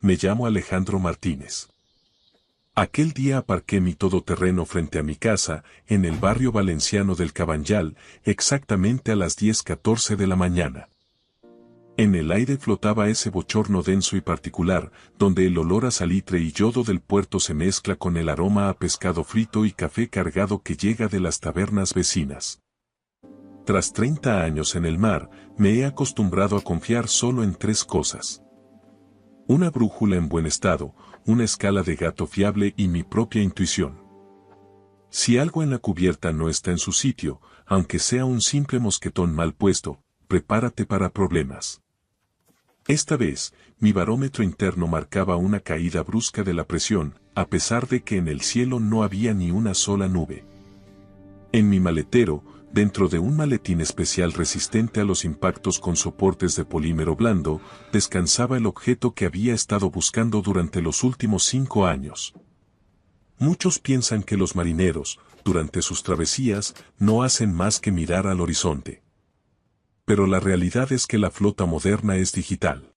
me llamo Alejandro Martínez. Aquel día aparqué mi todoterreno frente a mi casa, en el barrio valenciano del Cabanyal, exactamente a las 10:14 de la mañana. En el aire flotaba ese bochorno denso y particular, donde el olor a salitre y yodo del puerto se mezcla con el aroma a pescado frito y café cargado que llega de las tabernas vecinas. Tras 30 años en el mar, me he acostumbrado a confiar solo en 3 cosas: una brújula en buen estado, una escala de gato fiable y mi propia intuición. Si algo en la cubierta no está en su sitio, aunque sea un simple mosquetón mal puesto, prepárate para problemas. Esta vez, mi barómetro interno marcaba una caída brusca de la presión, a pesar de que en el cielo no había ni una sola nube. En mi maletero, dentro de un maletín especial resistente a los impactos con soportes de polímero blando, descansaba el objeto que había estado buscando durante los últimos 5 años. Muchos piensan que los marineros, durante sus travesías, no hacen más que mirar al horizonte. Pero la realidad es que la flota moderna es digital.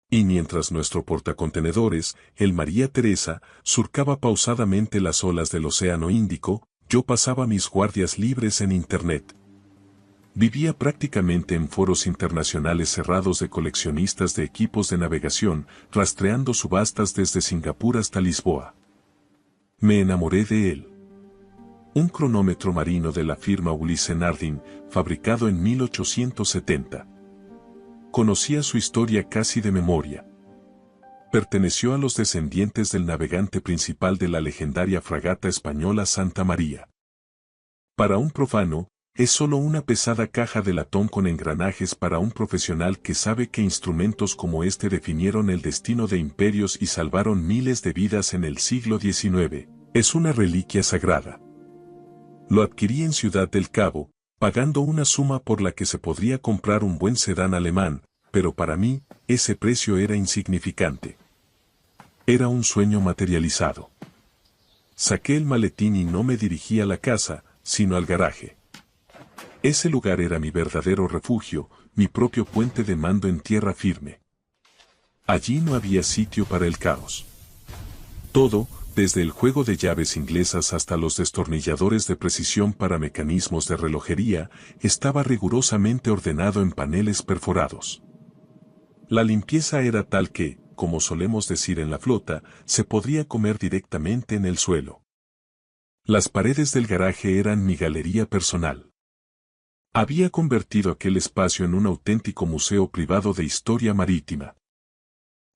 Y mientras nuestro portacontenedores, el María Teresa, surcaba pausadamente las olas del Océano Índico, yo pasaba mis guardias libres en Internet. Vivía prácticamente en foros internacionales cerrados de coleccionistas de equipos de navegación, rastreando subastas desde Singapur hasta Lisboa. Me enamoré de él. Un cronómetro marino de la firma Ulysse Nardin, fabricado en 1870. Conocía su historia casi de memoria. Perteneció a los descendientes del navegante principal de la legendaria fragata española Santa María. Para un profano, es solo una pesada caja de latón con engranajes. Para un profesional que sabe que instrumentos como este definieron el destino de imperios y salvaron miles de vidas en el siglo XIX, es una reliquia sagrada. Lo adquirí en Ciudad del Cabo, pagando una suma por la que se podría comprar un buen sedán alemán, pero para mí, ese precio era insignificante. Era un sueño materializado. Saqué el maletín y no me dirigí a la casa, sino al garaje. Ese lugar era mi verdadero refugio, mi propio puente de mando en tierra firme. Allí no había sitio para el caos. Todo, desde el juego de llaves inglesas hasta los destornilladores de precisión para mecanismos de relojería, estaba rigurosamente ordenado en paneles perforados. La limpieza era tal que, como solemos decir en la flota, se podría comer directamente en el suelo. Las paredes del garaje eran mi galería personal. Había convertido aquel espacio en un auténtico museo privado de historia marítima.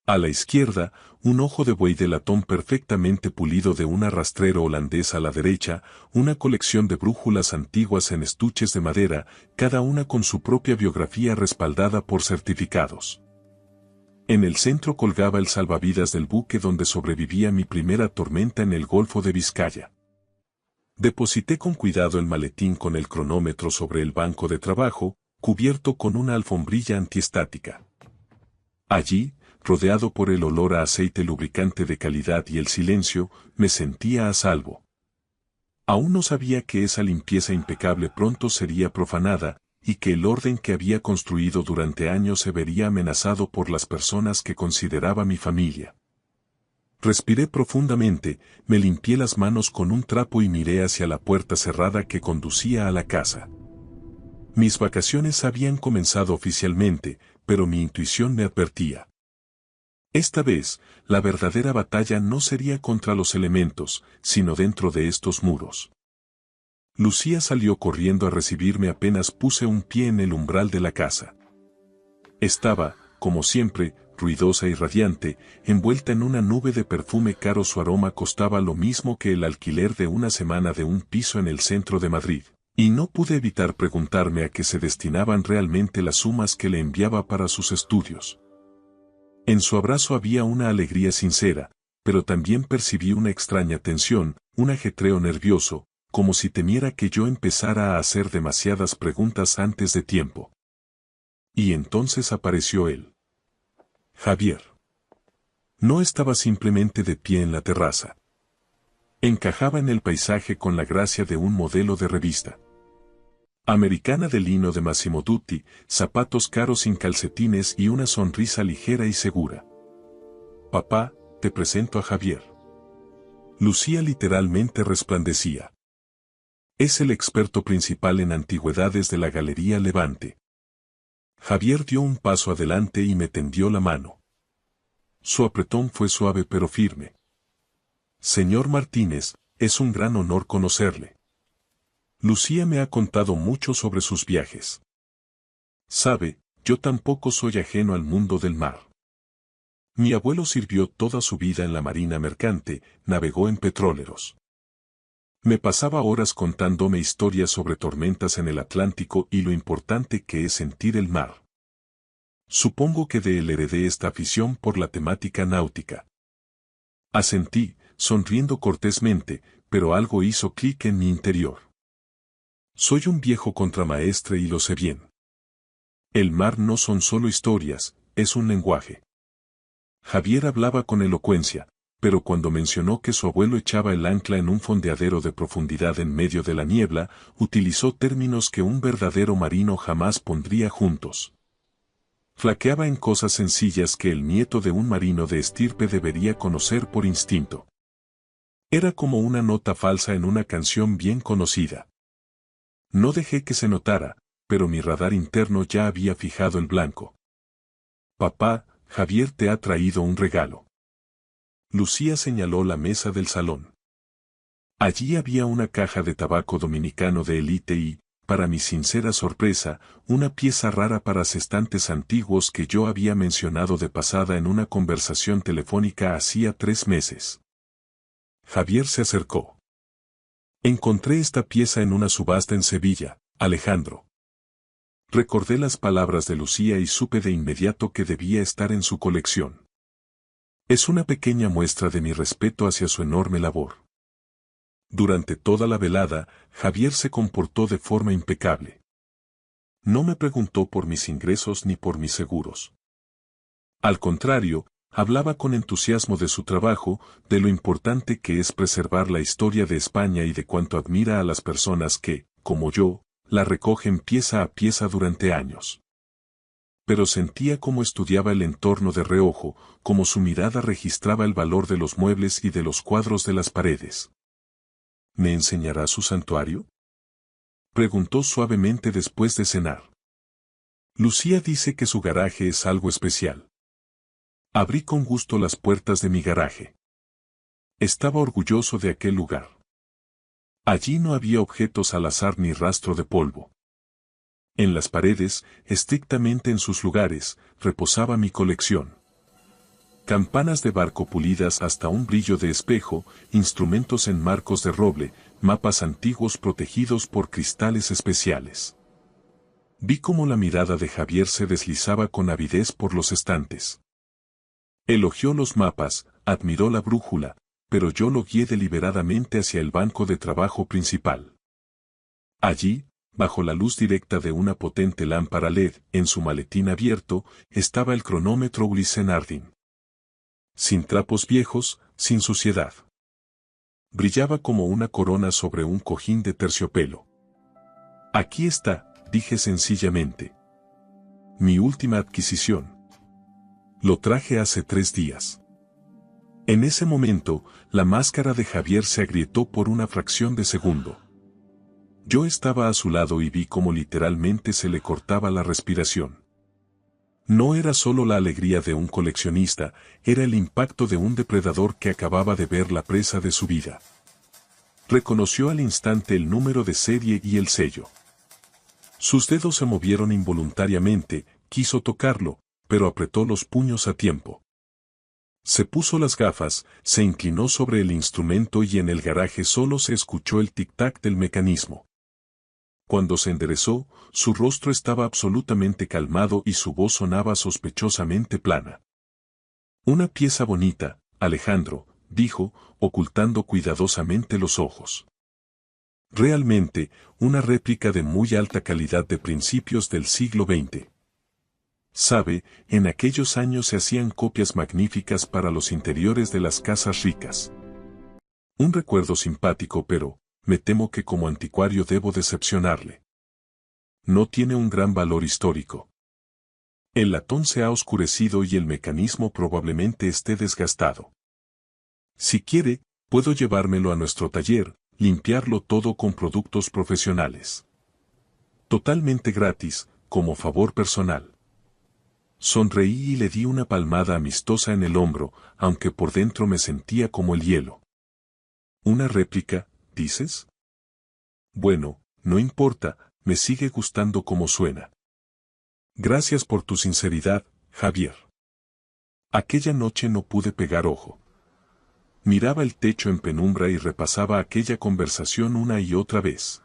A la izquierda, un ojo de buey de latón perfectamente pulido de un arrastrero holandés. A la derecha, una colección de brújulas antiguas en estuches de madera, cada una con su propia biografía respaldada por certificados. En el centro colgaba el salvavidas del buque donde sobrevivía mi primera tormenta en el Golfo de Vizcaya. Deposité con cuidado el maletín con el cronómetro sobre el banco de trabajo, cubierto con una alfombrilla antiestática. Allí, rodeado por el olor a aceite lubricante de calidad y el silencio, me sentía a salvo. Aún no sabía que esa limpieza impecable pronto sería profanada, y que el orden que había construido durante años se vería amenazado por las personas que consideraba mi familia. Respiré profundamente, me limpié las manos con un trapo y miré hacia la puerta cerrada que conducía a la casa. Mis vacaciones habían comenzado oficialmente, pero mi intuición me advertía. Esta vez, la verdadera batalla no sería contra los elementos, sino dentro de estos muros. Lucía salió corriendo a recibirme apenas puse un pie en el umbral de la casa. Estaba, como siempre, ruidosa y radiante, envuelta en una nube de perfume caro. Su aroma costaba lo mismo que el alquiler de una semana de un piso en el centro de Madrid, y no pude evitar preguntarme a qué se destinaban realmente las sumas que le enviaba para sus estudios. En su abrazo había una alegría sincera, pero también percibí una extraña tensión, un ajetreo nervioso, como si temiera que yo empezara a hacer demasiadas preguntas antes de tiempo. Y entonces apareció él. Javier. No estaba simplemente de pie en la terraza. Encajaba en el paisaje con la gracia de un modelo de revista. Americana de lino de Massimo Dutti, zapatos caros sin calcetines y una sonrisa ligera y segura. Papá, te presento a Javier. Lucía literalmente resplandecía. Es el experto principal en antigüedades de la Galería Levante. Javier dio un paso adelante y me tendió la mano. Su apretón fue suave pero firme. Señor Martínez, es un gran honor conocerle. Lucía me ha contado mucho sobre sus viajes. Sabe, yo tampoco soy ajeno al mundo del mar. Mi abuelo sirvió toda su vida en la marina mercante, navegó en petróleros. Me pasaba horas contándome historias sobre tormentas en el Atlántico y lo importante que es sentir el mar. Supongo que de él heredé esta afición por la temática náutica. Asentí, sonriendo cortésmente, pero algo hizo clic en mi interior. Soy un viejo contramaestre y lo sé bien. El mar no son solo historias, es un lenguaje. Javier hablaba con elocuencia, pero cuando mencionó que su abuelo echaba el ancla en un fondeadero de profundidad en medio de la niebla, utilizó términos que un verdadero marino jamás pondría juntos. Flaqueaba en cosas sencillas que el nieto de un marino de estirpe debería conocer por instinto. Era como una nota falsa en una canción bien conocida. No dejé que se notara, pero mi radar interno ya había fijado el blanco. Papá, Javier te ha traído un regalo. Lucía señaló la mesa del salón. Allí había una caja de tabaco dominicano de élite y, para mi sincera sorpresa, una pieza rara para cestantes antiguos que yo había mencionado de pasada en una conversación telefónica hacía 3 meses. Javier se acercó. Encontré esta pieza en una subasta en Sevilla, Alejandro. Recordé las palabras de Lucía y supe de inmediato que debía estar en su colección. Es una pequeña muestra de mi respeto hacia su enorme labor. Durante toda la velada, Javier se comportó de forma impecable. No me preguntó por mis ingresos ni por mis seguros. Al contrario, hablaba con entusiasmo de su trabajo, de lo importante que es preservar la historia de España y de cuánto admira a las personas que, como yo, la recogen pieza a pieza durante años. Pero sentía cómo estudiaba el entorno de reojo, cómo su mirada registraba el valor de los muebles y de los cuadros de las paredes. ¿Me enseñará su santuario?, preguntó suavemente después de cenar. Lucía dice que su garaje es algo especial. Abrí con gusto las puertas de mi garaje. Estaba orgulloso de aquel lugar. Allí no había objetos al azar ni rastro de polvo. En las paredes, estrictamente en sus lugares, reposaba mi colección. Campanas de barco pulidas hasta un brillo de espejo, instrumentos en marcos de roble, mapas antiguos protegidos por cristales especiales. Vi cómo la mirada de Javier se deslizaba con avidez por los estantes. Elogió los mapas, admiró la brújula, pero yo lo guié deliberadamente hacia el banco de trabajo principal. Allí, bajo la luz directa de una potente lámpara LED, en su maletín abierto, estaba el cronómetro Ulysse Nardin. Sin trapos viejos, sin suciedad. Brillaba como una corona sobre un cojín de terciopelo. Aquí está, dije sencillamente. Mi última adquisición. Lo traje hace 3 días. En ese momento, la máscara de Javier se agrietó por una fracción de segundo. Yo estaba a su lado y vi cómo literalmente se le cortaba la respiración. No era solo la alegría de un coleccionista, era el impacto de un depredador que acababa de ver la presa de su vida. Reconoció al instante el número de serie y el sello. Sus dedos se movieron involuntariamente, quiso tocarlo, pero apretó los puños a tiempo. Se puso las gafas, se inclinó sobre el instrumento y en el garaje solo se escuchó el tic-tac del mecanismo. Cuando se enderezó, su rostro estaba absolutamente calmado y su voz sonaba sospechosamente plana. Una pieza bonita, Alejandro, dijo, ocultando cuidadosamente los ojos. Realmente, una réplica de muy alta calidad de principios del siglo XX. Sabe, en aquellos años se hacían copias magníficas para los interiores de las casas ricas. Un recuerdo simpático, pero, me temo que como anticuario debo decepcionarle. No tiene un gran valor histórico. El latón se ha oscurecido y el mecanismo probablemente esté desgastado. Si quiere, puedo llevármelo a nuestro taller, limpiarlo todo con productos profesionales. Totalmente gratis, como favor personal. Sonreí y le di una palmada amistosa en el hombro, aunque por dentro me sentía como el hielo. ¿Una réplica, dices? Bueno, no importa, me sigue gustando cómo suena. Gracias por tu sinceridad, Javier. Aquella noche no pude pegar ojo. Miraba el techo en penumbra y repasaba aquella conversación una y otra vez.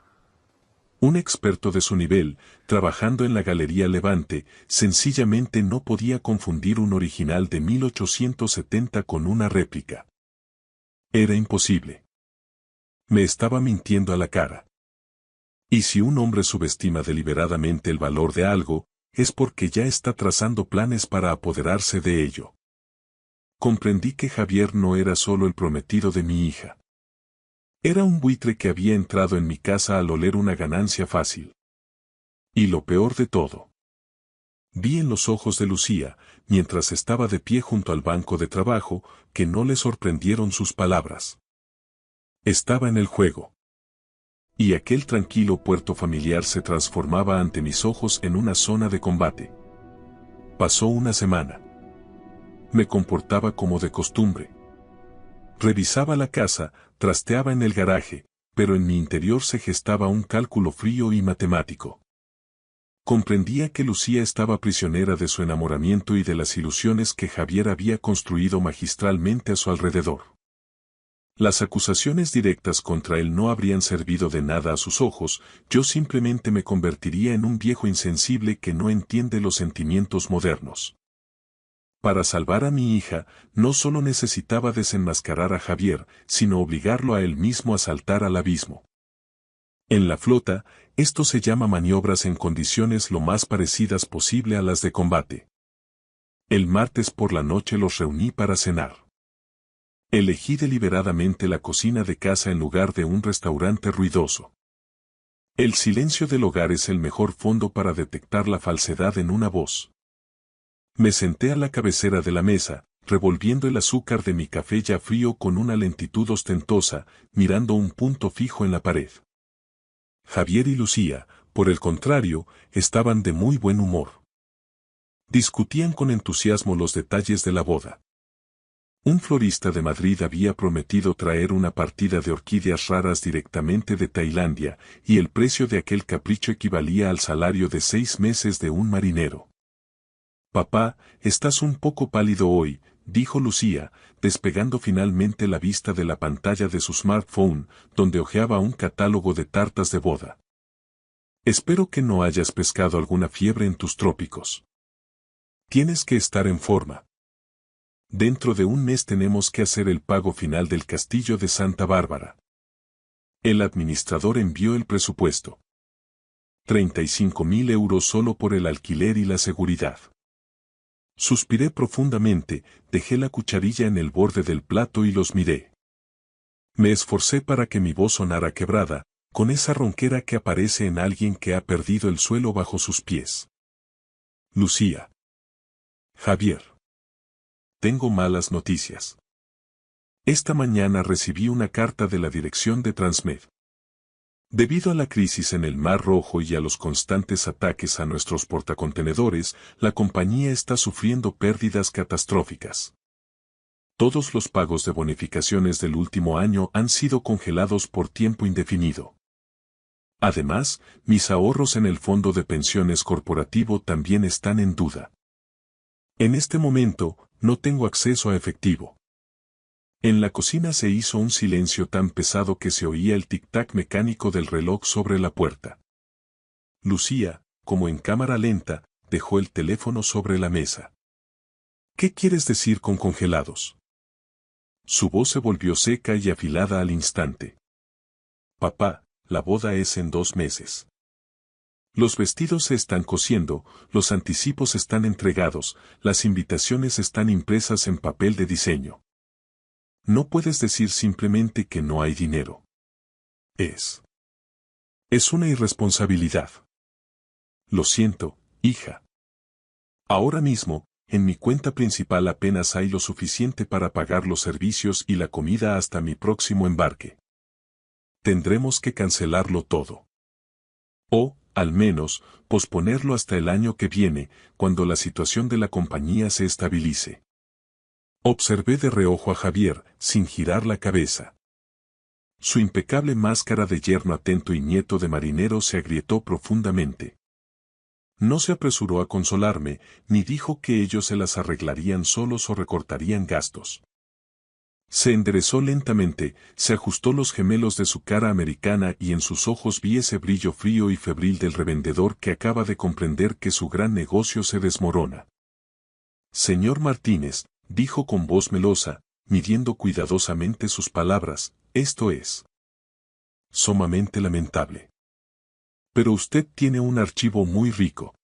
Un experto de su nivel, trabajando en la Galería Levante, sencillamente no podía confundir un original de 1870 con una réplica. Era imposible. Me estaba mintiendo a la cara. Y si un hombre subestima deliberadamente el valor de algo, es porque ya está trazando planes para apoderarse de ello. Comprendí que Javier no era solo el prometido de mi hija. Era un buitre que había entrado en mi casa al oler una ganancia fácil. Y lo peor de todo. Vi en los ojos de Lucía, mientras estaba de pie junto al banco de trabajo, que no le sorprendieron sus palabras. Estaba en el juego. Y aquel tranquilo puerto familiar se transformaba ante mis ojos en una zona de combate. Pasó una semana. Me comportaba como de costumbre. Revisaba la casa, trasteaba en el garaje, pero en mi interior se gestaba un cálculo frío y matemático. Comprendía que Lucía estaba prisionera de su enamoramiento y de las ilusiones que Javier había construido magistralmente a su alrededor. Las acusaciones directas contra él no habrían servido de nada a sus ojos, yo simplemente me convertiría en un viejo insensible que no entiende los sentimientos modernos. Para salvar a mi hija, no solo necesitaba desenmascarar a Javier, sino obligarlo a él mismo a saltar al abismo. En la flota, esto se llama maniobras en condiciones lo más parecidas posible a las de combate. El martes por la noche los reuní para cenar. Elegí deliberadamente la cocina de casa en lugar de un restaurante ruidoso. El silencio del hogar es el mejor fondo para detectar la falsedad en una voz. Me senté a la cabecera de la mesa, revolviendo el azúcar de mi café ya frío con una lentitud ostentosa, mirando un punto fijo en la pared. Javier y Lucía, por el contrario, estaban de muy buen humor. Discutían con entusiasmo los detalles de la boda. Un florista de Madrid había prometido traer una partida de orquídeas raras directamente de Tailandia, y el precio de aquel capricho equivalía al salario de 6 meses de un marinero. Papá, estás un poco pálido hoy, dijo Lucía, despegando finalmente la vista de la pantalla de su smartphone, donde hojeaba un catálogo de tartas de boda. Espero que no hayas pescado alguna fiebre en tus trópicos. Tienes que estar en forma. Dentro de un mes tenemos que hacer el pago final del castillo de Santa Bárbara. El administrador envió el presupuesto. 35.000 euros solo por el alquiler y la seguridad. Suspiré profundamente, dejé la cucharilla en el borde del plato y los miré. Me esforcé para que mi voz sonara quebrada, con esa ronquera que aparece en alguien que ha perdido el suelo bajo sus pies. Lucía. Javier. Tengo malas noticias. Esta mañana recibí una carta de la dirección de Transmed. Debido a la crisis en el Mar Rojo y a los constantes ataques a nuestros portacontenedores, la compañía está sufriendo pérdidas catastróficas. Todos los pagos de bonificaciones del último año han sido congelados por tiempo indefinido. Además, mis ahorros en el fondo de pensiones corporativo también están en duda. En este momento, no tengo acceso a efectivo. En la cocina se hizo un silencio tan pesado que se oía el tic-tac mecánico del reloj sobre la puerta. Lucía, como en cámara lenta, dejó el teléfono sobre la mesa. ¿Qué quieres decir con congelados? Su voz se volvió seca y afilada al instante. Papá, la boda es en 2 meses. Los vestidos se están cosiendo, los anticipos están entregados, las invitaciones están impresas en papel de diseño. No puedes decir simplemente que no hay dinero. Es una irresponsabilidad. Lo siento, hija. Ahora mismo, en mi cuenta principal apenas hay lo suficiente para pagar los servicios y la comida hasta mi próximo embarque. Tendremos que cancelarlo todo. O, al menos, posponerlo hasta el año que viene, cuando la situación de la compañía se estabilice. Observé de reojo a Javier, sin girar la cabeza. Su impecable máscara de yerno atento y nieto de marinero se agrietó profundamente. No se apresuró a consolarme, ni dijo que ellos se las arreglarían solos o recortarían gastos. Se enderezó lentamente, se ajustó los gemelos de su cara americana y en sus ojos vi ese brillo frío y febril del revendedor que acaba de comprender que su gran negocio se desmorona. Señor Martínez, dijo con voz melosa, midiendo cuidadosamente sus palabras, esto es sumamente lamentable. Pero usted tiene un archivo muy rico.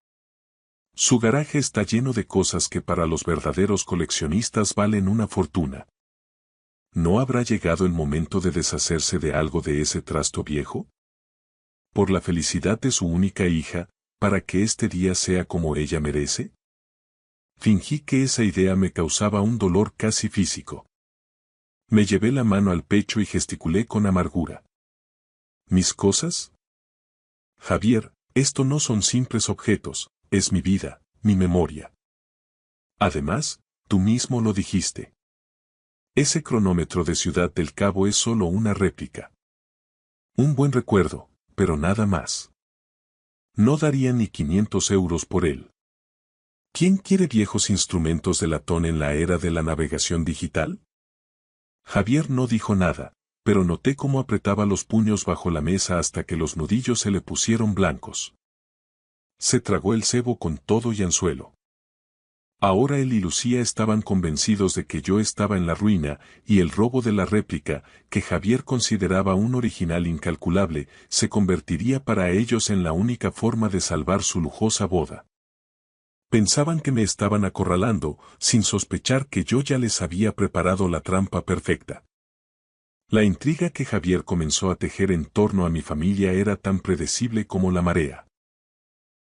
Su garaje está lleno de cosas que para los verdaderos coleccionistas valen una fortuna. ¿No habrá llegado el momento de deshacerse de algo de ese trasto viejo? ¿Por la felicidad de su única hija, para que este día sea como ella merece? Fingí que esa idea me causaba un dolor casi físico. Me llevé la mano al pecho y gesticulé con amargura. ¿Mis cosas? Javier, esto no son simples objetos, es mi vida, mi memoria. Además, tú mismo lo dijiste. Ese cronómetro de Ciudad del Cabo es solo una réplica. Un buen recuerdo, pero nada más. No daría ni 500 euros por él. ¿Quién quiere viejos instrumentos de latón en la era de la navegación digital? Javier no dijo nada, pero noté cómo apretaba los puños bajo la mesa hasta que los nudillos se le pusieron blancos. Se tragó el cebo con todo y anzuelo. Ahora él y Lucía estaban convencidos de que yo estaba en la ruina, y el robo de la réplica, que Javier consideraba un original incalculable, se convertiría para ellos en la única forma de salvar su lujosa boda. Pensaban que me estaban acorralando, sin sospechar que yo ya les había preparado la trampa perfecta. La intriga que Javier comenzó a tejer en torno a mi familia era tan predecible como la marea.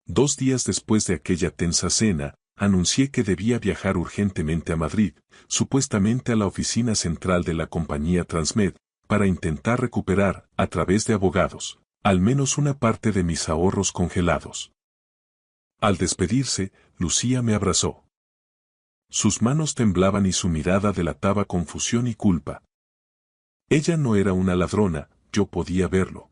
2 días después de aquella tensa cena, anuncié que debía viajar urgentemente a Madrid, supuestamente a la oficina central de la compañía Transmed, para intentar recuperar, a través de abogados, al menos una parte de mis ahorros congelados. Al despedirse, Lucía me abrazó. Sus manos temblaban y su mirada delataba confusión y culpa. Ella no era una ladrona, yo podía verlo.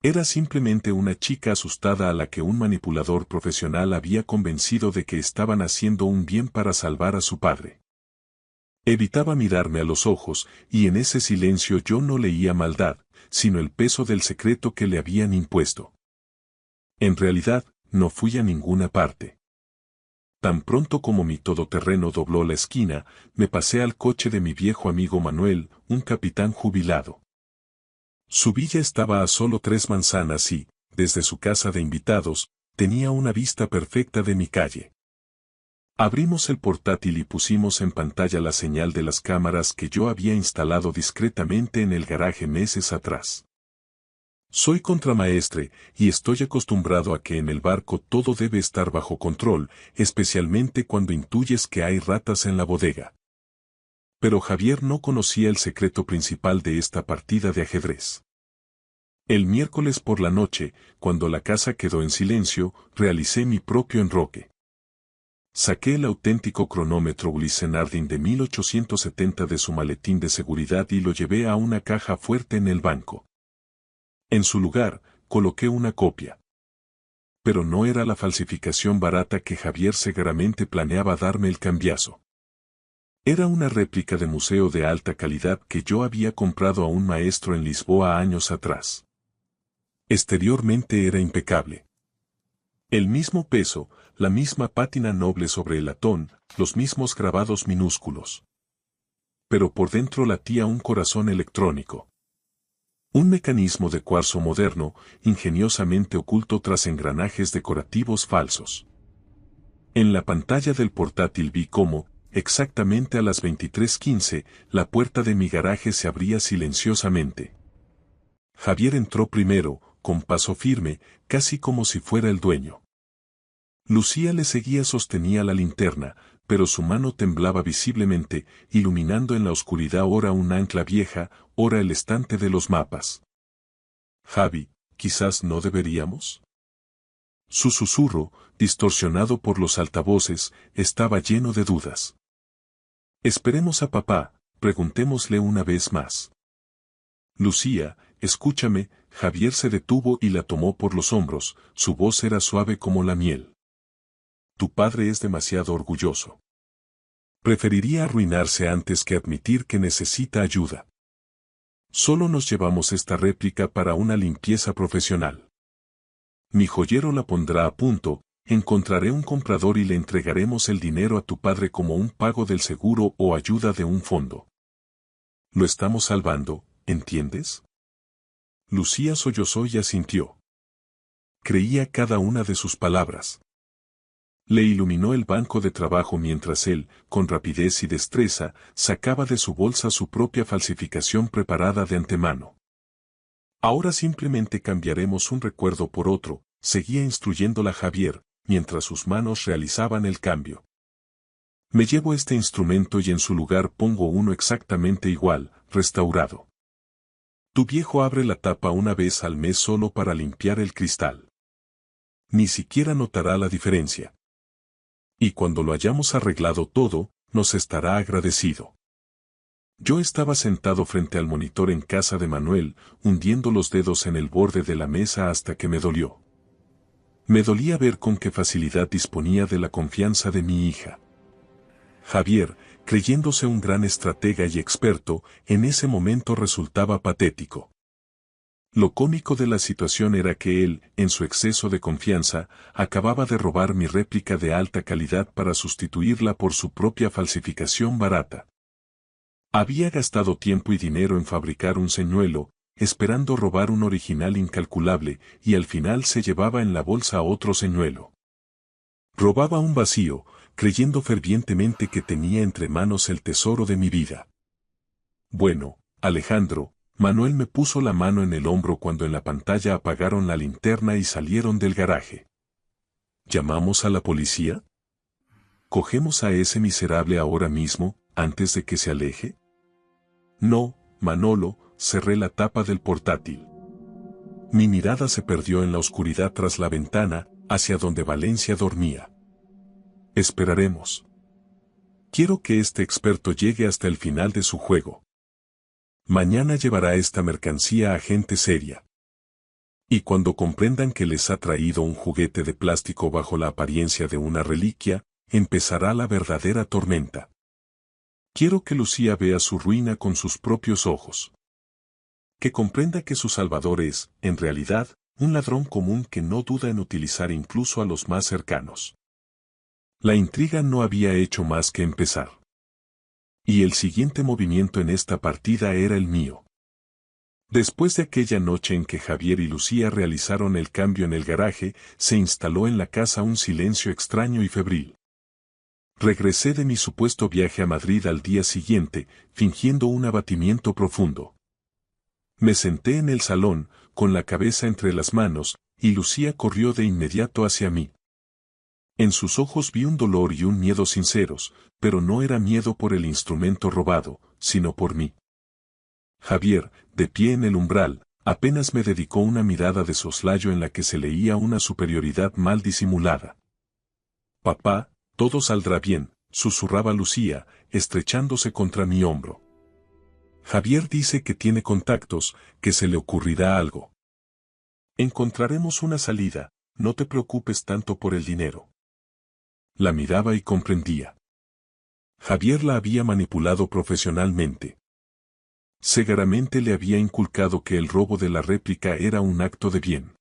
Era simplemente una chica asustada a la que un manipulador profesional había convencido de que estaban haciendo un bien para salvar a su padre. Evitaba mirarme a los ojos, y en ese silencio yo no leía maldad, sino el peso del secreto que le habían impuesto. En realidad, no fui a ninguna parte. Tan pronto como mi todoterreno dobló la esquina, me pasé al coche de mi viejo amigo Manuel, un capitán jubilado. Su villa estaba a solo 3 manzanas y, desde su casa de invitados, tenía una vista perfecta de mi calle. Abrimos el portátil y pusimos en pantalla la señal de las cámaras que yo había instalado discretamente en el garaje meses atrás. Soy contramaestre y estoy acostumbrado a que en el barco todo debe estar bajo control, especialmente cuando intuyes que hay ratas en la bodega. Pero Javier no conocía el secreto principal de esta partida de ajedrez. El miércoles por la noche, cuando la casa quedó en silencio, realicé mi propio enroque. Saqué el auténtico cronómetro Glissenardin de 1870 de su maletín de seguridad y lo llevé a una caja fuerte en el banco. En su lugar, coloqué una copia. Pero no era la falsificación barata que Javier seguramente planeaba darme el cambiazo. Era una réplica de museo de alta calidad que yo había comprado a un maestro en Lisboa años atrás. Exteriormente era impecable. El mismo peso, la misma pátina noble sobre el latón, los mismos grabados minúsculos. Pero por dentro latía un corazón electrónico. Un mecanismo de cuarzo moderno, ingeniosamente oculto tras engranajes decorativos falsos. En la pantalla del portátil vi cómo, exactamente a las 23:15, la puerta de mi garaje se abría silenciosamente. Javier entró primero, con paso firme, casi como si fuera el dueño. Lucía le seguía, sostenía la linterna, pero su mano temblaba visiblemente, iluminando en la oscuridad ora un ancla vieja, ora el estante de los mapas. Javi, quizás no deberíamos. Su susurro, distorsionado por los altavoces, estaba lleno de dudas. Esperemos a papá, preguntémosle una vez más. Lucía, escúchame. Javier se detuvo y la tomó por los hombros, su voz era suave como la miel. Tu padre es demasiado orgulloso. Preferiría arruinarse antes que admitir que necesita ayuda. Solo nos llevamos esta réplica para una limpieza profesional. Mi joyero la pondrá a punto, encontraré un comprador y le entregaremos el dinero a tu padre como un pago del seguro o ayuda de un fondo. Lo estamos salvando, ¿entiendes? Lucía sollozó y asintió. Creía cada una de sus palabras. Le iluminó el banco de trabajo mientras él, con rapidez y destreza, sacaba de su bolsa su propia falsificación preparada de antemano. Ahora simplemente cambiaremos un recuerdo por otro, seguía instruyéndola Javier, mientras sus manos realizaban el cambio. Me llevo este instrumento y en su lugar pongo uno exactamente igual, restaurado. Tu viejo abre la tapa una vez al mes solo para limpiar el cristal. Ni siquiera notará la diferencia. Y cuando lo hayamos arreglado todo, nos estará agradecido. Yo estaba sentado frente al monitor en casa de Manuel, hundiendo los dedos en el borde de la mesa hasta que me dolió. Me dolía ver con qué facilidad disponía de la confianza de mi hija. Javier, creyéndose un gran estratega y experto, en ese momento resultaba patético. Lo cómico de la situación era que él, en su exceso de confianza, acababa de robar mi réplica de alta calidad para sustituirla por su propia falsificación barata. Había gastado tiempo y dinero en fabricar un señuelo, esperando robar un original incalculable, y al final se llevaba en la bolsa otro señuelo. Robaba un vacío, creyendo fervientemente que tenía entre manos el tesoro de mi vida. Bueno, Alejandro, Manuel me puso la mano en el hombro cuando en la pantalla apagaron la linterna y salieron del garaje. ¿Llamamos a la policía? ¿Cogemos a ese miserable ahora mismo, antes de que se aleje? No, Manolo, cerré la tapa del portátil. Mi mirada se perdió en la oscuridad tras la ventana, hacia donde Valencia dormía. Esperaremos. Quiero que este experto llegue hasta el final de su juego. Mañana llevará esta mercancía a gente seria. Y cuando comprendan que les ha traído un juguete de plástico bajo la apariencia de una reliquia, empezará la verdadera tormenta. Quiero que Lucía vea su ruina con sus propios ojos. Que comprenda que su salvador es, en realidad, un ladrón común que no duda en utilizar incluso a los más cercanos. La intriga no había hecho más que empezar. Y el siguiente movimiento en esta partida era el mío. Después de aquella noche en que Javier y Lucía realizaron el cambio en el garaje, se instaló en la casa un silencio extraño y febril. Regresé de mi supuesto viaje a Madrid al día siguiente, fingiendo un abatimiento profundo. Me senté en el salón, con la cabeza entre las manos, y Lucía corrió de inmediato hacia mí. En sus ojos vi un dolor y un miedo sinceros, pero no era miedo por el instrumento robado, sino por mí. Javier, de pie en el umbral, apenas me dedicó una mirada de soslayo en la que se leía una superioridad mal disimulada. Papá, todo saldrá bien, susurraba Lucía, estrechándose contra mi hombro. Javier dice que tiene contactos, que se le ocurrirá algo. Encontraremos una salida, no te preocupes tanto por el dinero. La miraba y comprendía. Javier la había manipulado profesionalmente. Segaramente le había inculcado que el robo de la réplica era un acto de bien.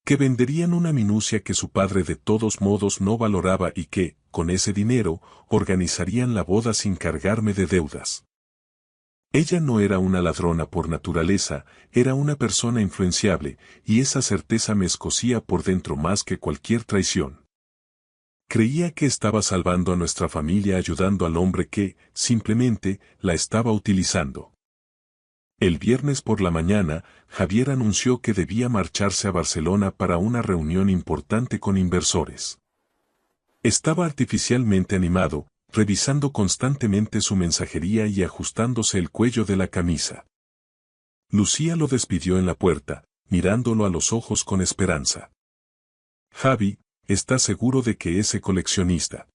Que venderían una minucia que su padre de todos modos no valoraba y que, con ese dinero, organizarían la boda sin cargarme de deudas. Ella no era una ladrona por naturaleza, era una persona influenciable, y esa certeza me escocía por dentro más que cualquier traición. Creía que estaba salvando a nuestra familia ayudando al hombre que, simplemente, la estaba utilizando. El viernes por la mañana, Javier anunció que debía marcharse a Barcelona para una reunión importante con inversores. Estaba artificialmente animado, revisando constantemente su mensajería y ajustándose el cuello de la camisa. Lucía lo despidió en la puerta, mirándolo a los ojos con esperanza. Javi, ¿estás seguro de que ese coleccionista?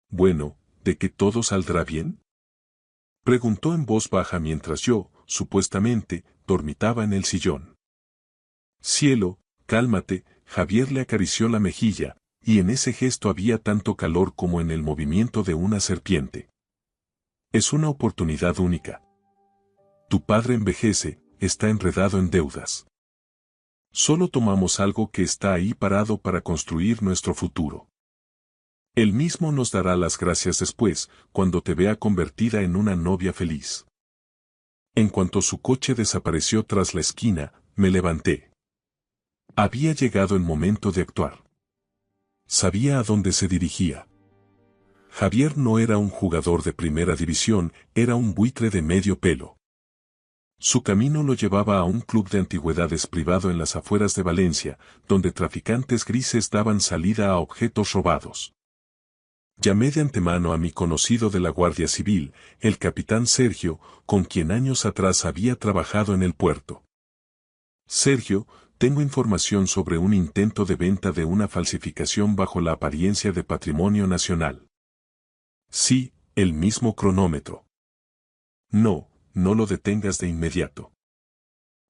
Bueno, ¿de que todo saldrá bien? Preguntó en voz baja mientras yo, supuestamente, dormitaba en el sillón. Cielo, cálmate, Javier le acarició la mejilla, y en ese gesto había tanto calor como en el movimiento de una serpiente. Es una oportunidad única. Tu padre envejece, está enredado en deudas. Solo tomamos algo que está ahí parado para construir nuestro futuro. Él mismo nos dará las gracias después, cuando te vea convertida en una novia feliz. En cuanto su coche desapareció tras la esquina, me levanté. Había llegado el momento de actuar. Sabía a dónde se dirigía. Javier no era un jugador de primera división, era un buitre de medio pelo. Su camino lo llevaba a un club de antigüedades privado en las afueras de Valencia, donde traficantes grises daban salida a objetos robados. Llamé de antemano a mi conocido de la Guardia Civil, el capitán Sergio, con quien años atrás había trabajado en el puerto. Sergio, tengo información sobre un intento de venta de una falsificación bajo la apariencia de patrimonio nacional. Sí, el mismo cronómetro. No, no lo detengas de inmediato.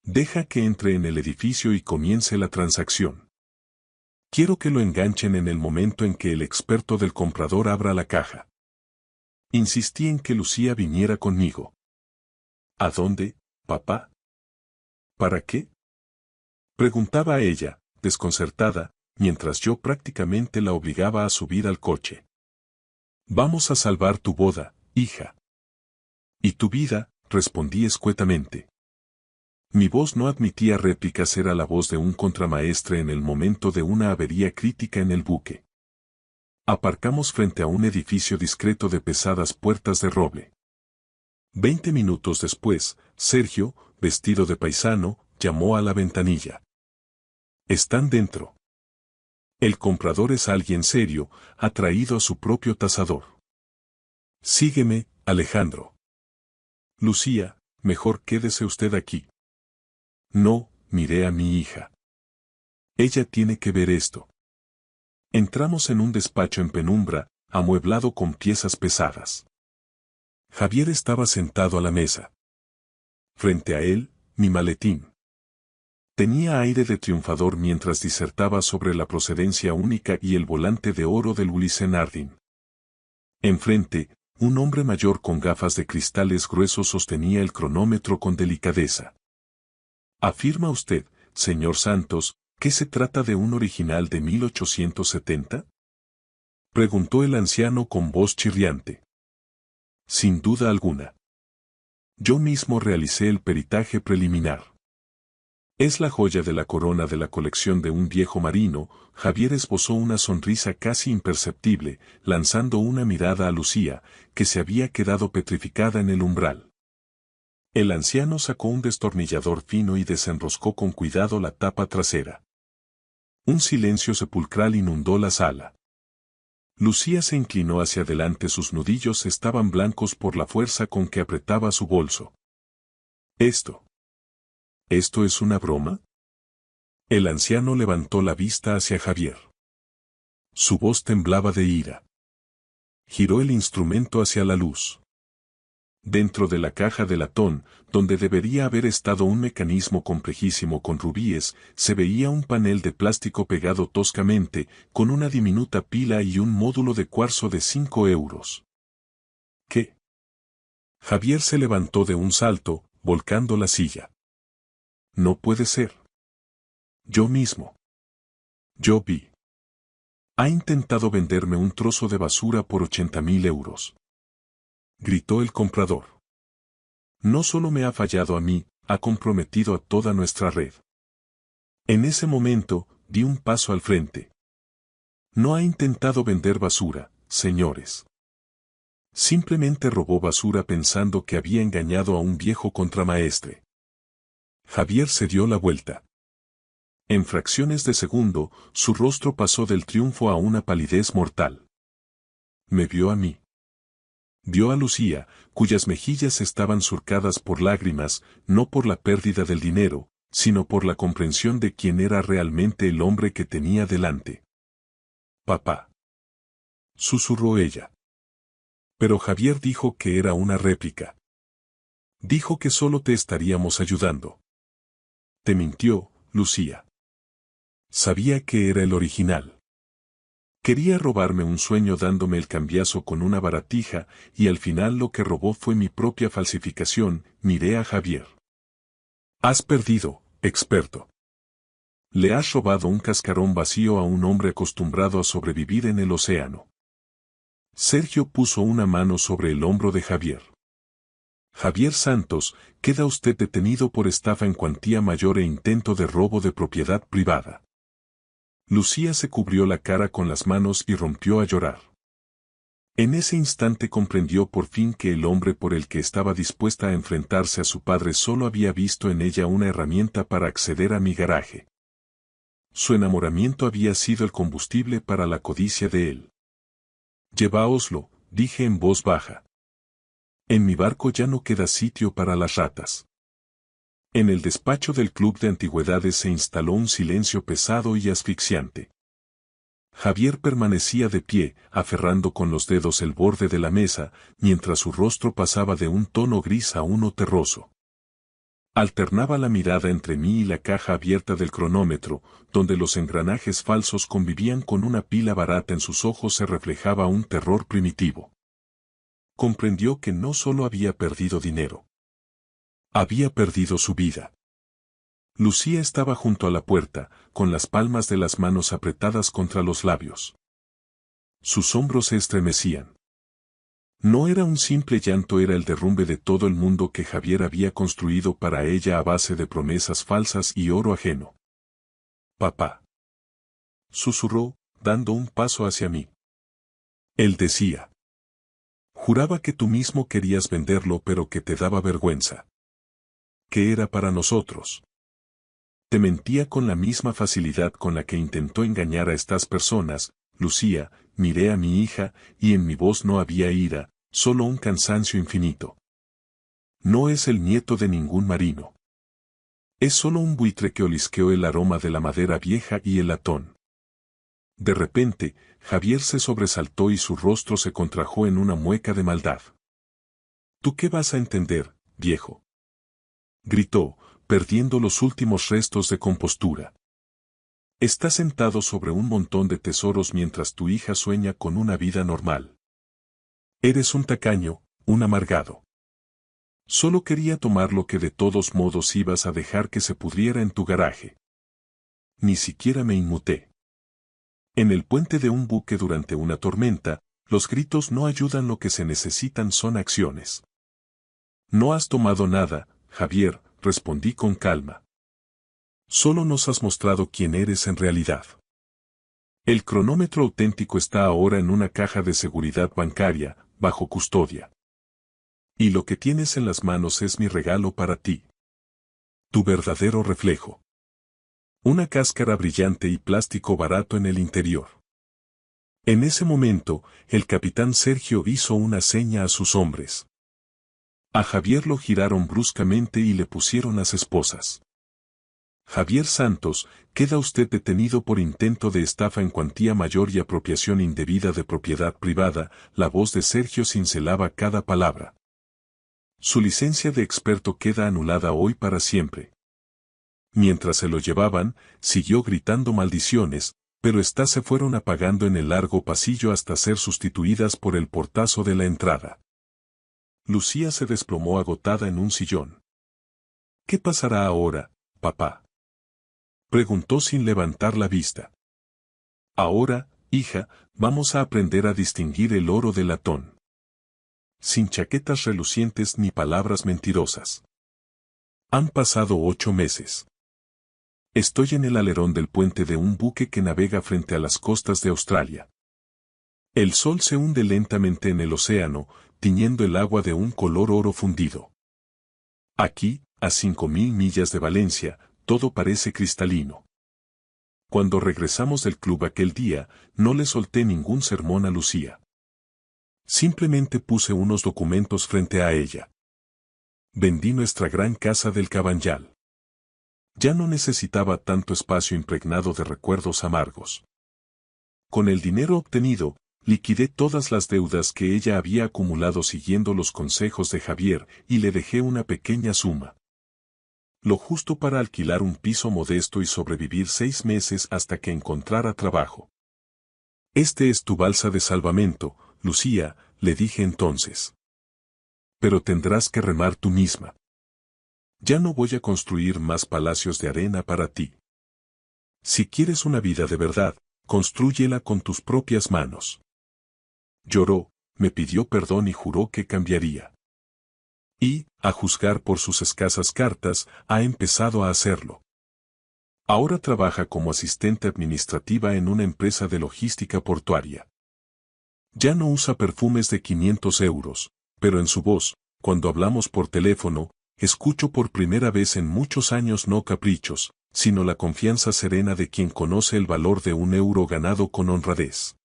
Deja que entre en el edificio y comience la transacción. Quiero que lo enganchen en el momento en que el experto del comprador abra la caja. Insistí en que Lucía viniera conmigo. ¿A dónde, papá? ¿Para qué? Preguntaba ella, desconcertada, mientras yo prácticamente la obligaba a subir al coche. Vamos a salvar tu boda, hija. ¿Y tu vida?, respondí escuetamente. Mi voz no admitía réplicas, era la voz de un contramaestre en el momento de una avería crítica en el buque. Aparcamos frente a un edificio discreto de pesadas puertas de roble. 20 minutos después, Sergio, vestido de paisano, llamó a la ventanilla. Están dentro. El comprador es alguien serio, atraído a su propio tasador. Sígueme, Alejandro. Lucía, mejor quédese usted aquí. No, miré a mi hija. Ella tiene que ver esto. Entramos en un despacho en penumbra, amueblado con piezas pesadas. Javier estaba sentado a la mesa. Frente a él, mi maletín. Tenía aire de triunfador mientras disertaba sobre la procedencia única y el volante de oro del Ulysse Nardin. Enfrente, un hombre mayor con gafas de cristales gruesos sostenía el cronómetro con delicadeza. ¿Afirma usted, señor Santos, que se trata de un original de 1870? Preguntó el anciano con voz chirriante. Sin duda alguna. Yo mismo realicé el peritaje preliminar. Es la joya de la corona de la colección de un viejo marino. Javier esbozó una sonrisa casi imperceptible, lanzando una mirada a Lucía, que se había quedado petrificada en el umbral. El anciano sacó un destornillador fino y desenroscó con cuidado la tapa trasera. Un silencio sepulcral inundó la sala. Lucía se inclinó hacia adelante, sus nudillos estaban blancos por la fuerza con que apretaba su bolso. ¿Esto es una broma? El anciano levantó la vista hacia Javier. Su voz temblaba de ira. Giró el instrumento hacia la luz. Dentro de la caja de latón, donde debería haber estado un mecanismo complejísimo con rubíes, se veía un panel de plástico pegado toscamente, con una diminuta pila y un módulo de cuarzo de 5 euros. ¿Qué? Javier se levantó de un salto, volcando la silla. No puede ser. Yo mismo. Yo vi. Ha intentado venderme un trozo de basura por 80.000 euros. Gritó el comprador. No solo me ha fallado a mí, ha comprometido a toda nuestra red. En ese momento, di un paso al frente. No ha intentado vender basura, señores. Simplemente robó basura pensando que había engañado a un viejo contramaestre. Javier se dio la vuelta. En fracciones de segundo, su rostro pasó del triunfo a una palidez mortal. Me vio a mí. Vio a Lucía, cuyas mejillas estaban surcadas por lágrimas, no por la pérdida del dinero, sino por la comprensión de quién era realmente el hombre que tenía delante. Papá. Susurró ella. Pero Javier dijo que era una réplica. Dijo que solo te estaríamos ayudando. Te mintió, Lucía. Sabía que era el original. Quería robarme un sueño dándome el cambiazo con una baratija, y al final lo que robó fue mi propia falsificación. Miré a Javier. Has perdido, experto. Le has robado un cascarón vacío a un hombre acostumbrado a sobrevivir en el océano. Sergio puso una mano sobre el hombro de Javier. Javier Santos, queda usted detenido por estafa en cuantía mayor e intento de robo de propiedad privada. Lucía se cubrió la cara con las manos y rompió a llorar. En ese instante comprendió por fin que el hombre por el que estaba dispuesta a enfrentarse a su padre solo había visto en ella una herramienta para acceder a mi garaje. Su enamoramiento había sido el combustible para la codicia de él. Lleváoslo, dije en voz baja. En mi barco ya no queda sitio para las ratas. En el despacho del Club de Antigüedades se instaló un silencio pesado y asfixiante. Javier permanecía de pie, aferrando con los dedos el borde de la mesa, mientras su rostro pasaba de un tono gris a uno terroso. Alternaba la mirada entre mí y la caja abierta del cronómetro, donde los engranajes falsos convivían con una pila barata. En sus ojos se reflejaba un terror primitivo. Comprendió que no solo había perdido dinero. Había perdido su vida. Lucía estaba junto a la puerta, con las palmas de las manos apretadas contra los labios. Sus hombros se estremecían. No era un simple llanto, era el derrumbe de todo el mundo que Javier había construido para ella a base de promesas falsas y oro ajeno. Papá. Susurró, dando un paso hacia mí. Él decía. Juraba que tú mismo querías venderlo, pero que te daba vergüenza. Que era para nosotros. Te mentía con la misma facilidad con la que intentó engañar a estas personas. Lucía, miré a mi hija, y en mi voz no había ira, solo un cansancio infinito. No es el nieto de ningún marino. Es solo un buitre que olisqueó el aroma de la madera vieja y el latón. De repente, Javier se sobresaltó y su rostro se contrajo en una mueca de maldad. ¿Tú qué vas a entender, viejo? Gritó, perdiendo los últimos restos de compostura. Estás sentado sobre un montón de tesoros mientras tu hija sueña con una vida normal. Eres un tacaño, un amargado. Solo quería tomar lo que de todos modos ibas a dejar que se pudriera en tu garaje. Ni siquiera me inmuté. En el puente de un buque durante una tormenta, los gritos no ayudan, lo que se necesitan son acciones. No has tomado nada, Javier, respondí con calma. Solo nos has mostrado quién eres en realidad. El cronómetro auténtico está ahora en una caja de seguridad bancaria, bajo custodia. Y lo que tienes en las manos es mi regalo para ti. Tu verdadero reflejo. Una cáscara brillante y plástico barato en el interior. En ese momento, el capitán Sergio hizo una seña a sus hombres. A Javier lo giraron bruscamente y le pusieron las esposas. Javier Santos, queda usted detenido por intento de estafa en cuantía mayor y apropiación indebida de propiedad privada. La voz de Sergio cincelaba cada palabra. Su licencia de experto queda anulada hoy para siempre. Mientras se lo llevaban, siguió gritando maldiciones, pero éstas se fueron apagando en el largo pasillo hasta ser sustituidas por el portazo de la entrada. Lucía se desplomó agotada en un sillón. ¿Qué pasará ahora, papá? Preguntó sin levantar la vista. Ahora, hija, vamos a aprender a distinguir el oro del latón. Sin chaquetas relucientes ni palabras mentirosas. Han pasado 8 meses. Estoy en el alerón del puente de un buque que navega frente a las costas de Australia. El sol se hunde lentamente en el océano, tiñendo el agua de un color oro fundido. Aquí, a 5.000 millas de Valencia, todo parece cristalino. Cuando regresamos del club aquel día, no le solté ningún sermón a Lucía. Simplemente puse unos documentos frente a ella. Vendí nuestra gran casa del Cabanyal. Ya no necesitaba tanto espacio impregnado de recuerdos amargos. Con el dinero obtenido, liquidé todas las deudas que ella había acumulado siguiendo los consejos de Javier y le dejé una pequeña suma. Lo justo para alquilar un piso modesto y sobrevivir 6 meses hasta que encontrara trabajo. Este es tu balsa de salvamento, Lucía, le dije entonces. Pero tendrás que remar tú misma. Ya no voy a construir más palacios de arena para ti. Si quieres una vida de verdad, constrúyela con tus propias manos. Lloró, me pidió perdón y juró que cambiaría. Y, a juzgar por sus escasas cartas, ha empezado a hacerlo. Ahora trabaja como asistente administrativa en una empresa de logística portuaria. Ya no usa perfumes de 500 euros, pero en su voz, cuando hablamos por teléfono, escucho por primera vez en muchos años no caprichos, sino la confianza serena de quien conoce el valor de un euro ganado con honradez.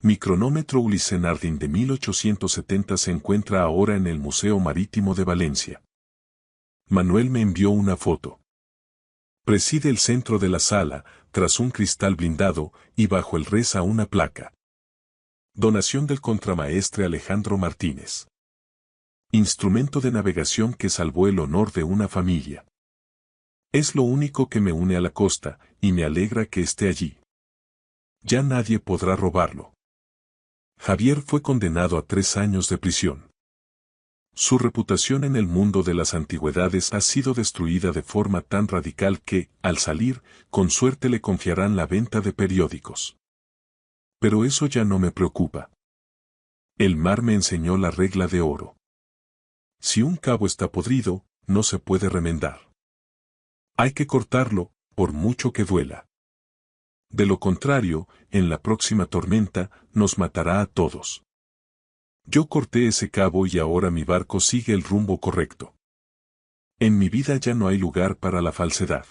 Mi cronómetro Ulysse Nardin de 1870 se encuentra ahora en el Museo Marítimo de Valencia. Manuel me envió una foto. Preside el centro de la sala, tras un cristal blindado, y bajo él reza una placa. Donación del contramaestre Alejandro Martínez. Instrumento de navegación que salvó el honor de una familia. Es lo único que me une a la costa, y me alegra que esté allí. Ya nadie podrá robarlo. Javier fue condenado a 3 años de prisión. Su reputación en el mundo de las antigüedades ha sido destruida de forma tan radical que, al salir, con suerte le confiarán la venta de periódicos. Pero eso ya no me preocupa. El mar me enseñó la regla de oro. Si un cabo está podrido, no se puede remendar. Hay que cortarlo, por mucho que duela. De lo contrario, en la próxima tormenta, nos matará a todos. Yo corté ese cabo y ahora mi barco sigue el rumbo correcto. En mi vida ya no hay lugar para la falsedad.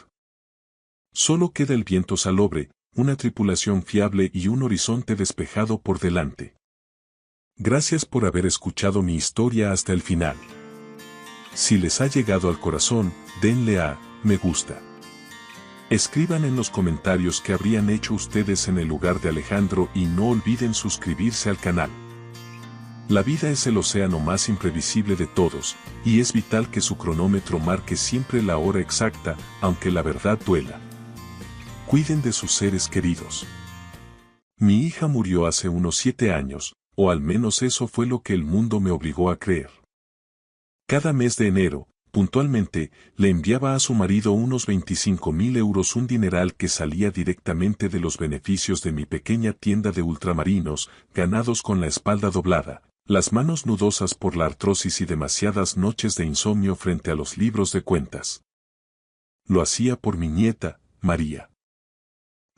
Solo queda el viento salobre, una tripulación fiable y un horizonte despejado por delante. Gracias por haber escuchado mi historia hasta el final. Si les ha llegado al corazón, denle a me gusta. Escriban en los comentarios qué habrían hecho ustedes en el lugar de Alejandro y no olviden suscribirse al canal. La vida es el océano más imprevisible de todos, y es vital que su cronómetro marque siempre la hora exacta, aunque la verdad duela. Cuiden de sus seres queridos. Mi hija murió hace unos 7 años, o al menos eso fue lo que el mundo me obligó a creer. Cada mes de enero, puntualmente, le enviaba a su marido unos 25.000 euros, un dineral que salía directamente de los beneficios de mi pequeña tienda de ultramarinos, ganados con la espalda doblada, las manos nudosas por la artrosis y demasiadas noches de insomnio frente a los libros de cuentas. Lo hacía por mi nieta, María.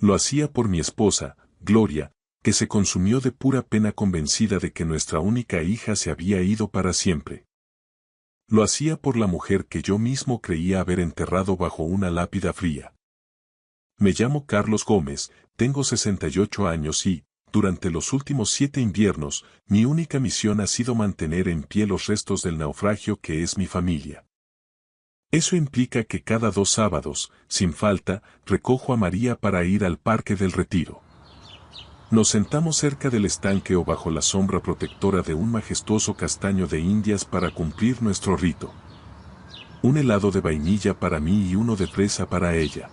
Lo hacía por mi esposa, Gloria, que se consumió de pura pena convencida de que nuestra única hija se había ido para siempre. Lo hacía por la mujer que yo mismo creía haber enterrado bajo una lápida fría. Me llamo Carlos Gómez, tengo 68 años y, durante los últimos 7 inviernos, mi única misión ha sido mantener en pie los restos del naufragio que es mi familia. Eso implica que cada 2 sábados, sin falta, recojo a María para ir al Parque del Retiro. Nos sentamos cerca del estanque o bajo la sombra protectora de un majestuoso castaño de Indias para cumplir nuestro rito. Un helado de vainilla para mí y uno de fresa para ella.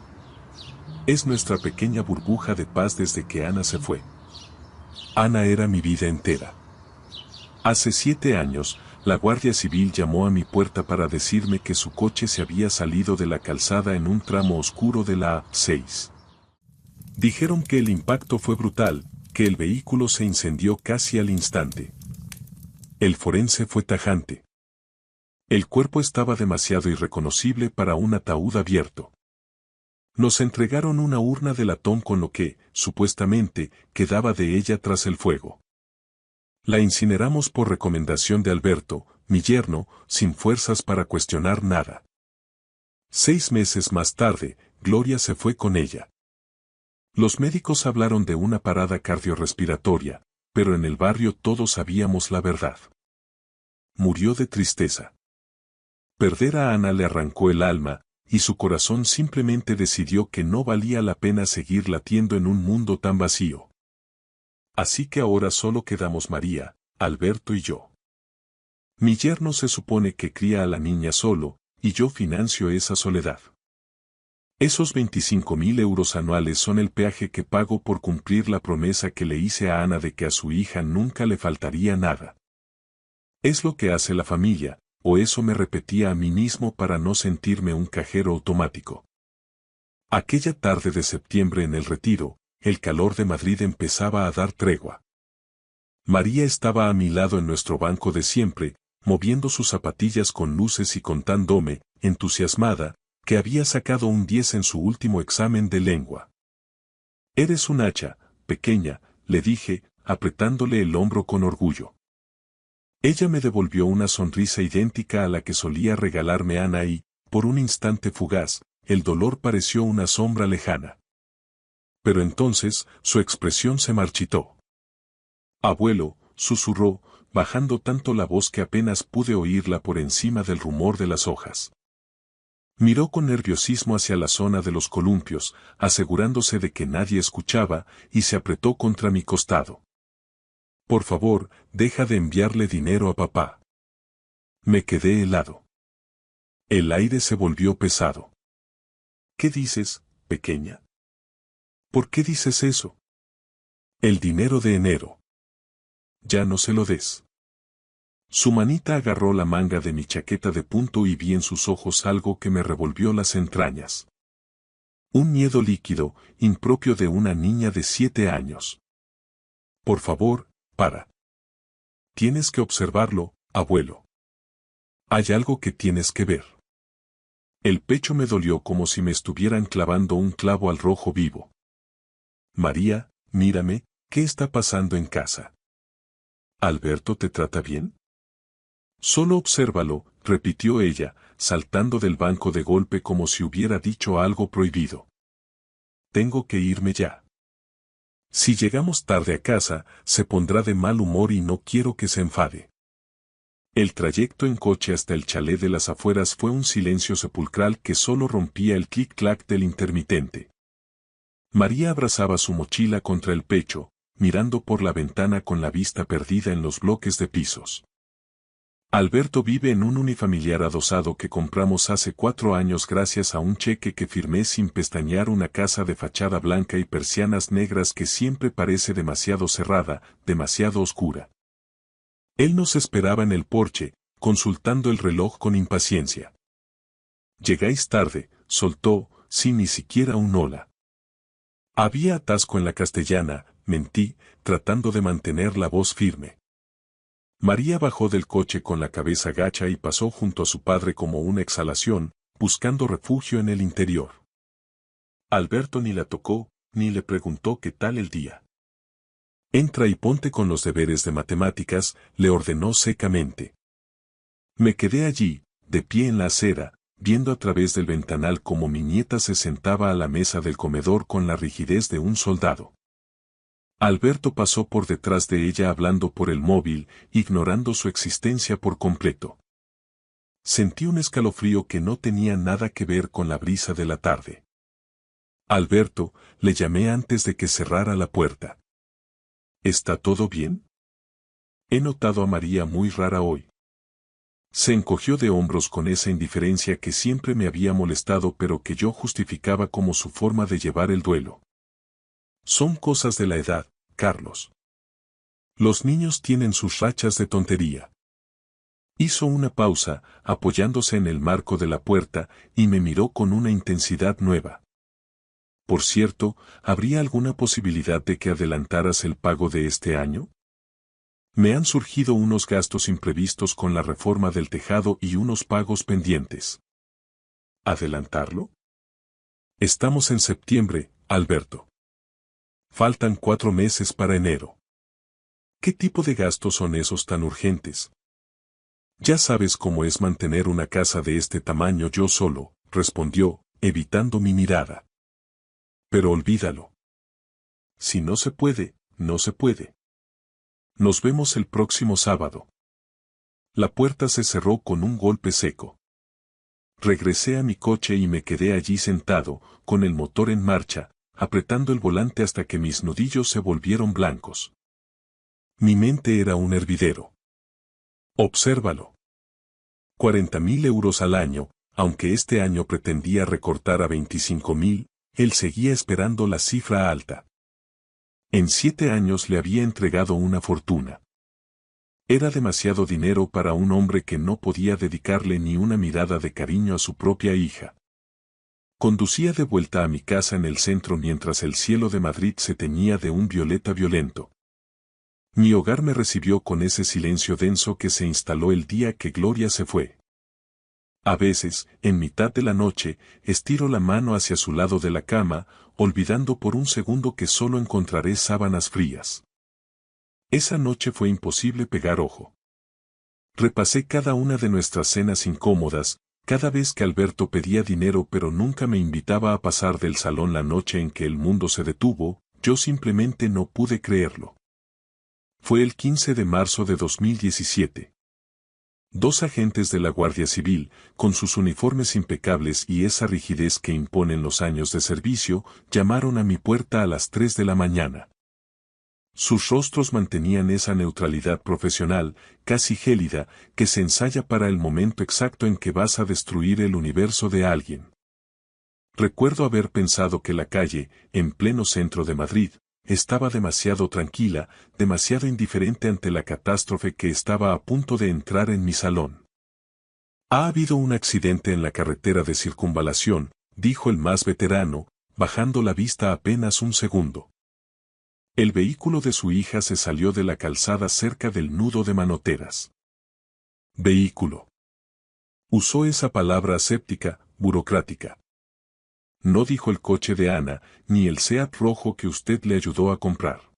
Es nuestra pequeña burbuja de paz desde que Ana se fue. Ana era mi vida entera. Hace 7 años, la Guardia Civil llamó a mi puerta para decirme que su coche se había salido de la calzada en un tramo oscuro de la A6. Dijeron que el impacto fue brutal, que el vehículo se incendió casi al instante. El forense fue tajante. El cuerpo estaba demasiado irreconocible para un ataúd abierto. Nos entregaron una urna de latón con lo que, supuestamente, quedaba de ella tras el fuego. La incineramos por recomendación de Alberto, mi yerno, sin fuerzas para cuestionar nada. 6 meses más tarde, Gloria se fue con ella. Los médicos hablaron de una parada cardiorrespiratoria, pero en el barrio todos sabíamos la verdad. Murió de tristeza. Perder a Ana le arrancó el alma, y su corazón simplemente decidió que no valía la pena seguir latiendo en un mundo tan vacío. Así que ahora solo quedamos María, Alberto y yo. Mi yerno se supone que cría a la niña solo, y yo financio esa soledad. Esos 25.000 euros anuales son el peaje que pago por cumplir la promesa que le hice a Ana de que a su hija nunca le faltaría nada. Es lo que hace la familia, o eso me repetía a mí mismo para no sentirme un cajero automático. Aquella tarde de septiembre en el Retiro, el calor de Madrid empezaba a dar tregua. María estaba a mi lado en nuestro banco de siempre, moviendo sus zapatillas con luces y contándome, entusiasmada, que había sacado un 10 en su último examen de lengua. «Eres un hacha, pequeña», le dije, apretándole el hombro con orgullo. Ella me devolvió una sonrisa idéntica a la que solía regalarme Ana y, por un instante fugaz, el dolor pareció una sombra lejana. Pero entonces, su expresión se marchitó. «Abuelo», susurró, bajando tanto la voz que apenas pude oírla por encima del rumor de las hojas. Miró con nerviosismo hacia la zona de los columpios, asegurándose de que nadie escuchaba, y se apretó contra mi costado. «Por favor, deja de enviarle dinero a papá». Me quedé helado. El aire se volvió pesado. «¿Qué dices, pequeña? ¿Por qué dices eso? El dinero de enero. Ya no se lo des». Su manita agarró la manga de mi chaqueta de punto y vi en sus ojos algo que me revolvió las entrañas. Un miedo líquido, impropio de una niña de 7 años. «Por favor, para. Tienes que observarlo, abuelo. Hay algo que tienes que ver». El pecho me dolió como si me estuvieran clavando un clavo al rojo vivo. «María, mírame, ¿qué está pasando en casa? ¿Alberto te trata bien?» «Solo obsérvalo», repitió ella, saltando del banco de golpe como si hubiera dicho algo prohibido. «Tengo que irme ya. Si llegamos tarde a casa, se pondrá de mal humor y no quiero que se enfade». El trayecto en coche hasta el chalet de las afueras fue un silencio sepulcral que solo rompía el clic-clac del intermitente. María abrazaba su mochila contra el pecho, mirando por la ventana con la vista perdida en los bloques de pisos. «Alberto vive en un unifamiliar adosado que compramos hace 4 años gracias a un cheque que firmé sin pestañear, una casa de fachada blanca y persianas negras que siempre parece demasiado cerrada, demasiado oscura». Él nos esperaba en el porche, consultando el reloj con impaciencia. «Llegáis tarde», soltó, sin ni siquiera un hola. Había atasco en la Castellana, mentí, tratando de mantener la voz firme. María bajó del coche con la cabeza gacha y pasó junto a su padre como una exhalación, buscando refugio en el interior. Alberto ni la tocó, ni le preguntó qué tal el día. «Entra y ponte con los deberes de matemáticas», le ordenó secamente. Me quedé allí, de pie en la acera, viendo a través del ventanal cómo mi nieta se sentaba a la mesa del comedor con la rigidez de un soldado. Alberto pasó por detrás de ella hablando por el móvil, ignorando su existencia por completo. Sentí un escalofrío que no tenía nada que ver con la brisa de la tarde. «Alberto», le llamé antes de que cerrara la puerta. «¿Está todo bien? He notado a María muy rara hoy». Se encogió de hombros con esa indiferencia que siempre me había molestado pero que yo justificaba como su forma de llevar el duelo. «Son cosas de la edad, Carlos. Los niños tienen sus rachas de tontería». Hizo una pausa, apoyándose en el marco de la puerta, y me miró con una intensidad nueva. «Por cierto, ¿habría alguna posibilidad de que adelantaras el pago de este año? Me han surgido unos gastos imprevistos con la reforma del tejado y unos pagos pendientes». «¿Adelantarlo? Estamos en septiembre, Alberto. Faltan 4 meses para enero. ¿Qué tipo de gastos son esos tan urgentes?» «Ya sabes cómo es mantener una casa de este tamaño yo solo», respondió, evitando mi mirada. «Pero olvídalo. Si no se puede, no se puede. Nos vemos el próximo sábado. La puerta se cerró con un golpe seco. Regresé a mi coche y me quedé allí sentado, con el motor en marcha, apretando el volante hasta que mis nudillos se volvieron blancos. Mi mente era un hervidero. Obsérvalo. 40.000 euros al año, aunque este año pretendía recortar a 25.000, él seguía esperando la cifra alta. En 7 años le había entregado una fortuna. Era demasiado dinero para un hombre que no podía dedicarle ni una mirada de cariño a su propia hija. Conducía de vuelta a mi casa en el centro mientras el cielo de Madrid se teñía de un violeta violento. Mi hogar me recibió con ese silencio denso que se instaló el día que Gloria se fue. A veces, en mitad de la noche, estiro la mano hacia su lado de la cama, olvidando por un segundo que solo encontraré sábanas frías. Esa noche fue imposible pegar ojo. Repasé cada una de nuestras cenas incómodas, cada vez que Alberto pedía dinero pero nunca me invitaba a pasar del salón la noche en que el mundo se detuvo, yo simplemente no pude creerlo. Fue el 15 de marzo de 2017. 2 agentes de la Guardia Civil, con sus uniformes impecables y esa rigidez que imponen los años de servicio, llamaron a mi puerta a las 3 de la mañana. Sus rostros mantenían esa neutralidad profesional, casi gélida, que se ensaya para el momento exacto en que vas a destruir el universo de alguien. Recuerdo haber pensado que la calle, en pleno centro de Madrid, estaba demasiado tranquila, demasiado indiferente ante la catástrofe que estaba a punto de entrar en mi salón. Ha habido un accidente en la carretera de circunvalación, dijo el más veterano, bajando la vista apenas un segundo. El vehículo de su hija se salió de la calzada cerca del nudo de Manoteras. Vehículo. Usó esa palabra aséptica, burocrática. No dijo el coche de Ana, ni el Seat rojo que usted le ayudó a comprar.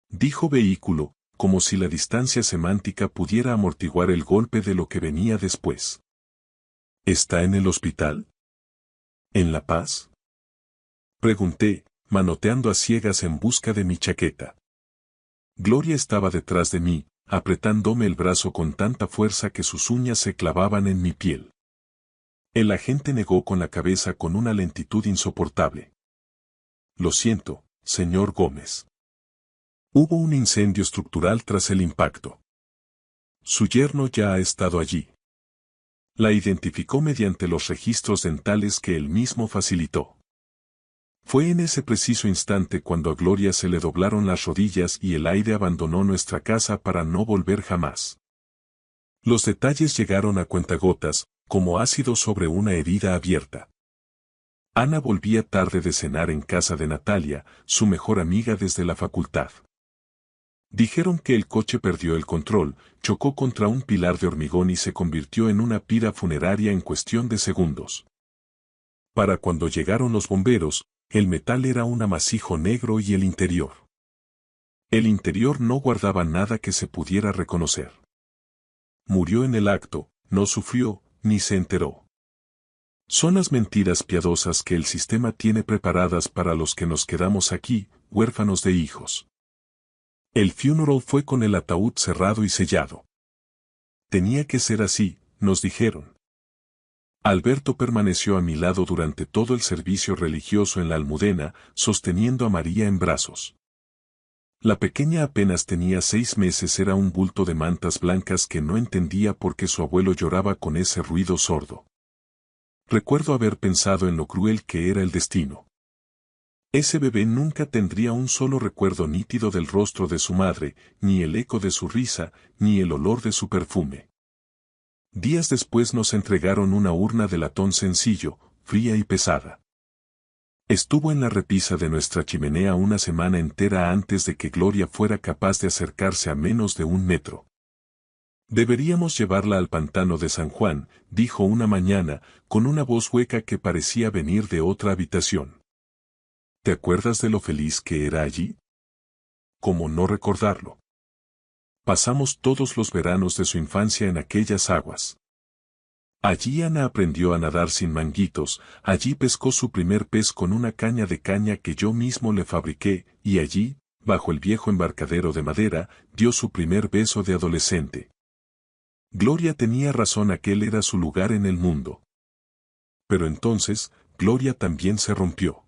Dijo vehículo, como si la distancia semántica pudiera amortiguar el golpe de lo que venía después. ¿Está en el hospital? ¿En La Paz? Pregunté, manoteando a ciegas en busca de mi chaqueta. Gloria estaba detrás de mí, apretándome el brazo con tanta fuerza que sus uñas se clavaban en mi piel. El agente negó con la cabeza con una lentitud insoportable. Lo siento, señor Gómez. Hubo un incendio estructural tras el impacto. Su yerno ya ha estado allí. La identificó mediante los registros dentales que él mismo facilitó. Fue en ese preciso instante cuando a Gloria se le doblaron las rodillas y el aire abandonó nuestra casa para no volver jamás. Los detalles llegaron a cuentagotas, como ácido sobre una herida abierta. Ana volvía tarde de cenar en casa de Natalia, su mejor amiga desde la facultad. Dijeron que el coche perdió el control, chocó contra un pilar de hormigón y se convirtió en una pira funeraria en cuestión de segundos. Para cuando llegaron los bomberos, el metal era un amasijo negro y el interior. El interior no guardaba nada que se pudiera reconocer. Murió en el acto, no sufrió, ni se enteró. Son las mentiras piadosas que el sistema tiene preparadas para los que nos quedamos aquí, huérfanos de hijos. El funeral fue con el ataúd cerrado y sellado. Tenía que ser así, nos dijeron. Alberto permaneció a mi lado durante todo el servicio religioso en la Almudena, sosteniendo a María en brazos. La pequeña apenas tenía 6 meses, era un bulto de mantas blancas que no entendía por qué su abuelo lloraba con ese ruido sordo. Recuerdo haber pensado en lo cruel que era el destino. Ese bebé nunca tendría un solo recuerdo nítido del rostro de su madre, ni el eco de su risa, ni el olor de su perfume. Días después nos entregaron una urna de latón sencillo, fría y pesada. Estuvo en la repisa de nuestra chimenea una semana entera antes de que Gloria fuera capaz de acercarse a menos de 1 metro. Deberíamos llevarla al pantano de San Juan, dijo una mañana, con una voz hueca que parecía venir de otra habitación. ¿Te acuerdas de lo feliz que era allí? ¿Cómo no recordarlo? Pasamos todos los veranos de su infancia en aquellas aguas. Allí Ana aprendió a nadar sin manguitos, allí pescó su primer pez con una caña de caña que yo mismo le fabriqué, y allí, bajo el viejo embarcadero de madera, dio su primer beso de adolescente. Gloria tenía razón, aquel era su lugar en el mundo. Pero entonces, Gloria también se rompió.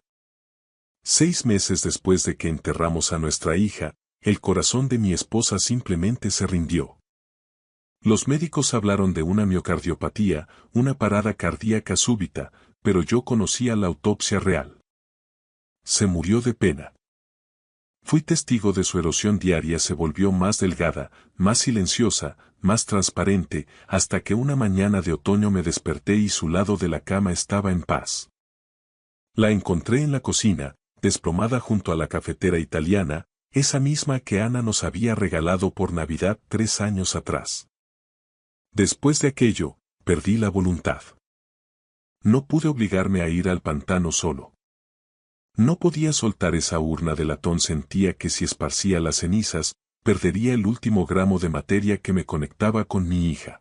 6 meses después de que enterramos a nuestra hija, el corazón de mi esposa simplemente se rindió. Los médicos hablaron de una miocardiopatía, una parada cardíaca súbita, pero yo conocía la autopsia real. Se murió de pena. Fui testigo de su erosión diaria, se volvió más delgada, más silenciosa, más transparente, hasta que una mañana de otoño me desperté y su lado de la cama estaba en paz. La encontré en la cocina, desplomada junto a la cafetera italiana, esa misma que Ana nos había regalado por Navidad 3 años atrás. Después de aquello, perdí la voluntad. No pude obligarme a ir al pantano solo. No podía soltar esa urna de latón, sentía que si esparcía las cenizas, perdería el último gramo de materia que me conectaba con mi hija.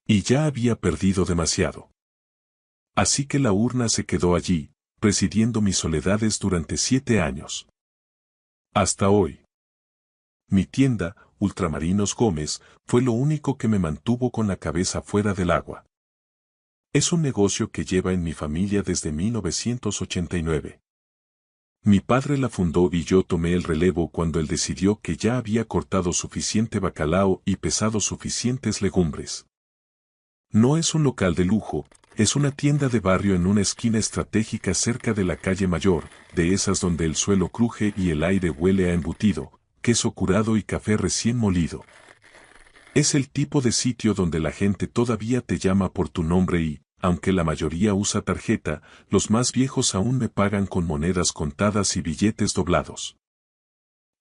Y ya había perdido demasiado. Así que la urna se quedó allí, presidiendo mis soledades durante 7 años. Hasta hoy. Mi tienda, Ultramarinos Gómez, fue lo único que me mantuvo con la cabeza fuera del agua. Es un negocio que lleva en mi familia desde 1989. Mi padre la fundó y yo tomé el relevo cuando él decidió que ya había cortado suficiente bacalao y pesado suficientes legumbres. No es un local de lujo, es una tienda de barrio en una esquina estratégica cerca de la calle Mayor, de esas donde el suelo cruje y el aire huele a embutido, queso curado y café recién molido. Es el tipo de sitio donde la gente todavía te llama por tu nombre y, aunque la mayoría usa tarjeta, los más viejos aún me pagan con monedas contadas y billetes doblados.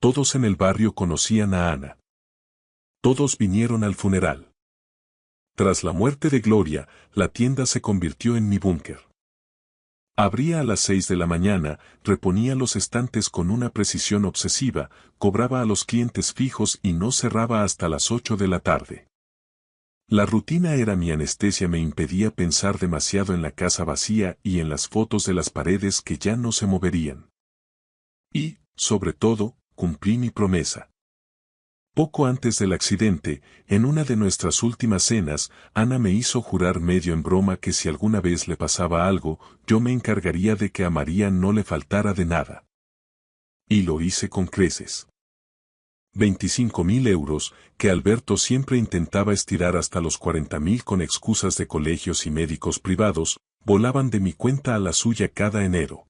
Todos en el barrio conocían a Ana. Todos vinieron al funeral. Tras la muerte de Gloria, la tienda se convirtió en mi búnker. Abría a las 6 de la mañana, reponía los estantes con una precisión obsesiva, cobraba a los clientes fijos y no cerraba hasta las 8 de la tarde. La rutina era mi anestesia, me impedía pensar demasiado en la casa vacía y en las fotos de las paredes que ya no se moverían. Y, sobre todo, cumplí mi promesa. Poco antes del accidente, en una de nuestras últimas cenas, Ana me hizo jurar medio en broma que si alguna vez le pasaba algo, yo me encargaría de que a María no le faltara de nada. Y lo hice con creces. 25.000 euros, que Alberto siempre intentaba estirar hasta los 40.000 con excusas de colegios y médicos privados, volaban de mi cuenta a la suya cada enero.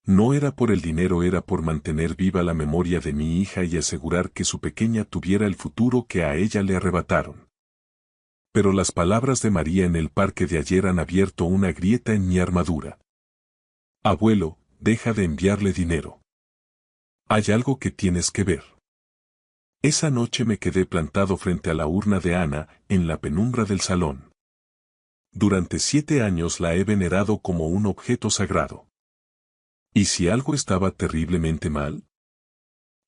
No era por el dinero, era por mantener viva la memoria de mi hija y asegurar que su pequeña tuviera el futuro que a ella le arrebataron. Pero las palabras de María en el parque de ayer han abierto una grieta en mi armadura. Abuelo, deja de enviarle dinero. Hay algo que tienes que ver. Esa noche me quedé plantado frente a la urna de Ana, en la penumbra del salón. Durante 7 años la he venerado como un objeto sagrado. ¿Y si algo estaba terriblemente mal?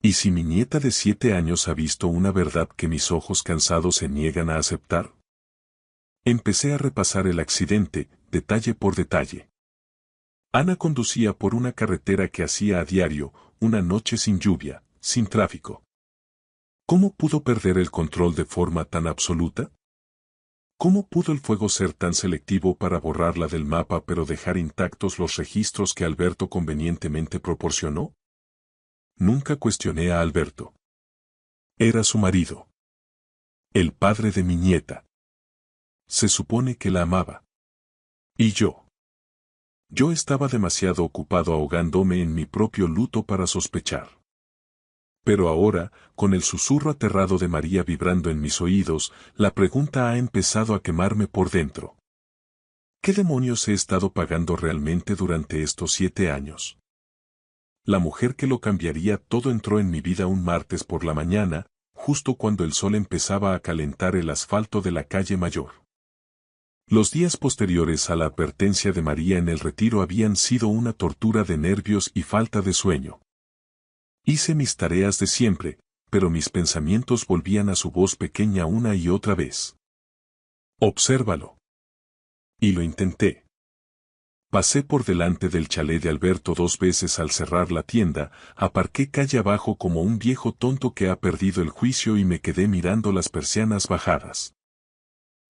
¿Y si mi nieta de 7 años ha visto una verdad que mis ojos cansados se niegan a aceptar? Empecé a repasar el accidente, detalle por detalle. Ana conducía por una carretera que hacía a diario, una noche sin lluvia, sin tráfico. ¿Cómo pudo perder el control de forma tan absoluta? ¿Cómo pudo el fuego ser tan selectivo para borrarla del mapa pero dejar intactos los registros que Alberto convenientemente proporcionó? Nunca cuestioné a Alberto. Era su marido. El padre de mi nieta. Se supone que la amaba. ¿Y yo? Yo estaba demasiado ocupado ahogándome en mi propio luto para sospechar. Pero ahora, con el susurro aterrado de María vibrando en mis oídos, la pregunta ha empezado a quemarme por dentro. ¿Qué demonios he estado pagando realmente durante estos 7 años? La mujer que lo cambiaría todo entró en mi vida un martes por la mañana, justo cuando el sol empezaba a calentar el asfalto de la calle Mayor. Los días posteriores a la advertencia de María en el retiro habían sido una tortura de nervios y falta de sueño. Hice mis tareas de siempre, pero mis pensamientos volvían a su voz pequeña una y otra vez. Obsérvalo. Y lo intenté. Pasé por delante del chalet de Alberto 2 veces al cerrar la tienda, aparqué calle abajo como un viejo tonto que ha perdido el juicio y me quedé mirando las persianas bajadas.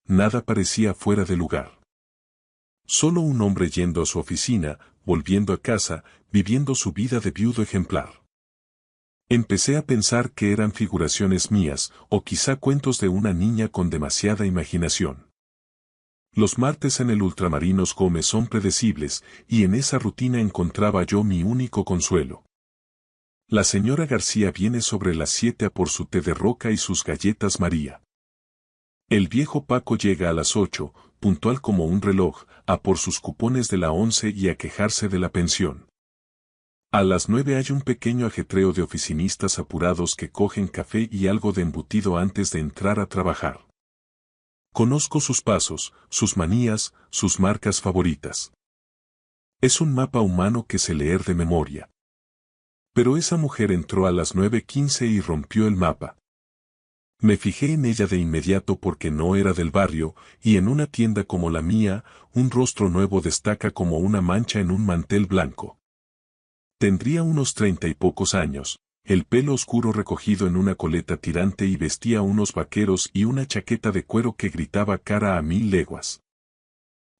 Nada parecía fuera de lugar. Solo un hombre yendo a su oficina, volviendo a casa, viviendo su vida de viudo ejemplar. Empecé a pensar que eran figuraciones mías, o quizá cuentos de una niña con demasiada imaginación. Los martes en el Ultramarinos Gómez son predecibles, y en esa rutina encontraba yo mi único consuelo. La señora García viene sobre las 7 a por su té de roca y sus galletas María. El viejo Paco llega a las 8, puntual como un reloj, a por sus cupones de la 11 y a quejarse de la pensión. A las 9 hay un pequeño ajetreo de oficinistas apurados que cogen café y algo de embutido antes de entrar a trabajar. Conozco sus pasos, sus manías, sus marcas favoritas. Es un mapa humano que sé leer de memoria. Pero esa mujer entró a las 9:15 y rompió el mapa. Me fijé en ella de inmediato porque no era del barrio, y en una tienda como la mía, un rostro nuevo destaca como una mancha en un mantel blanco. Tendría unos 30 y pocos años, el pelo oscuro recogido en una coleta tirante y vestía unos vaqueros y una chaqueta de cuero que gritaba cara a 1000 leguas.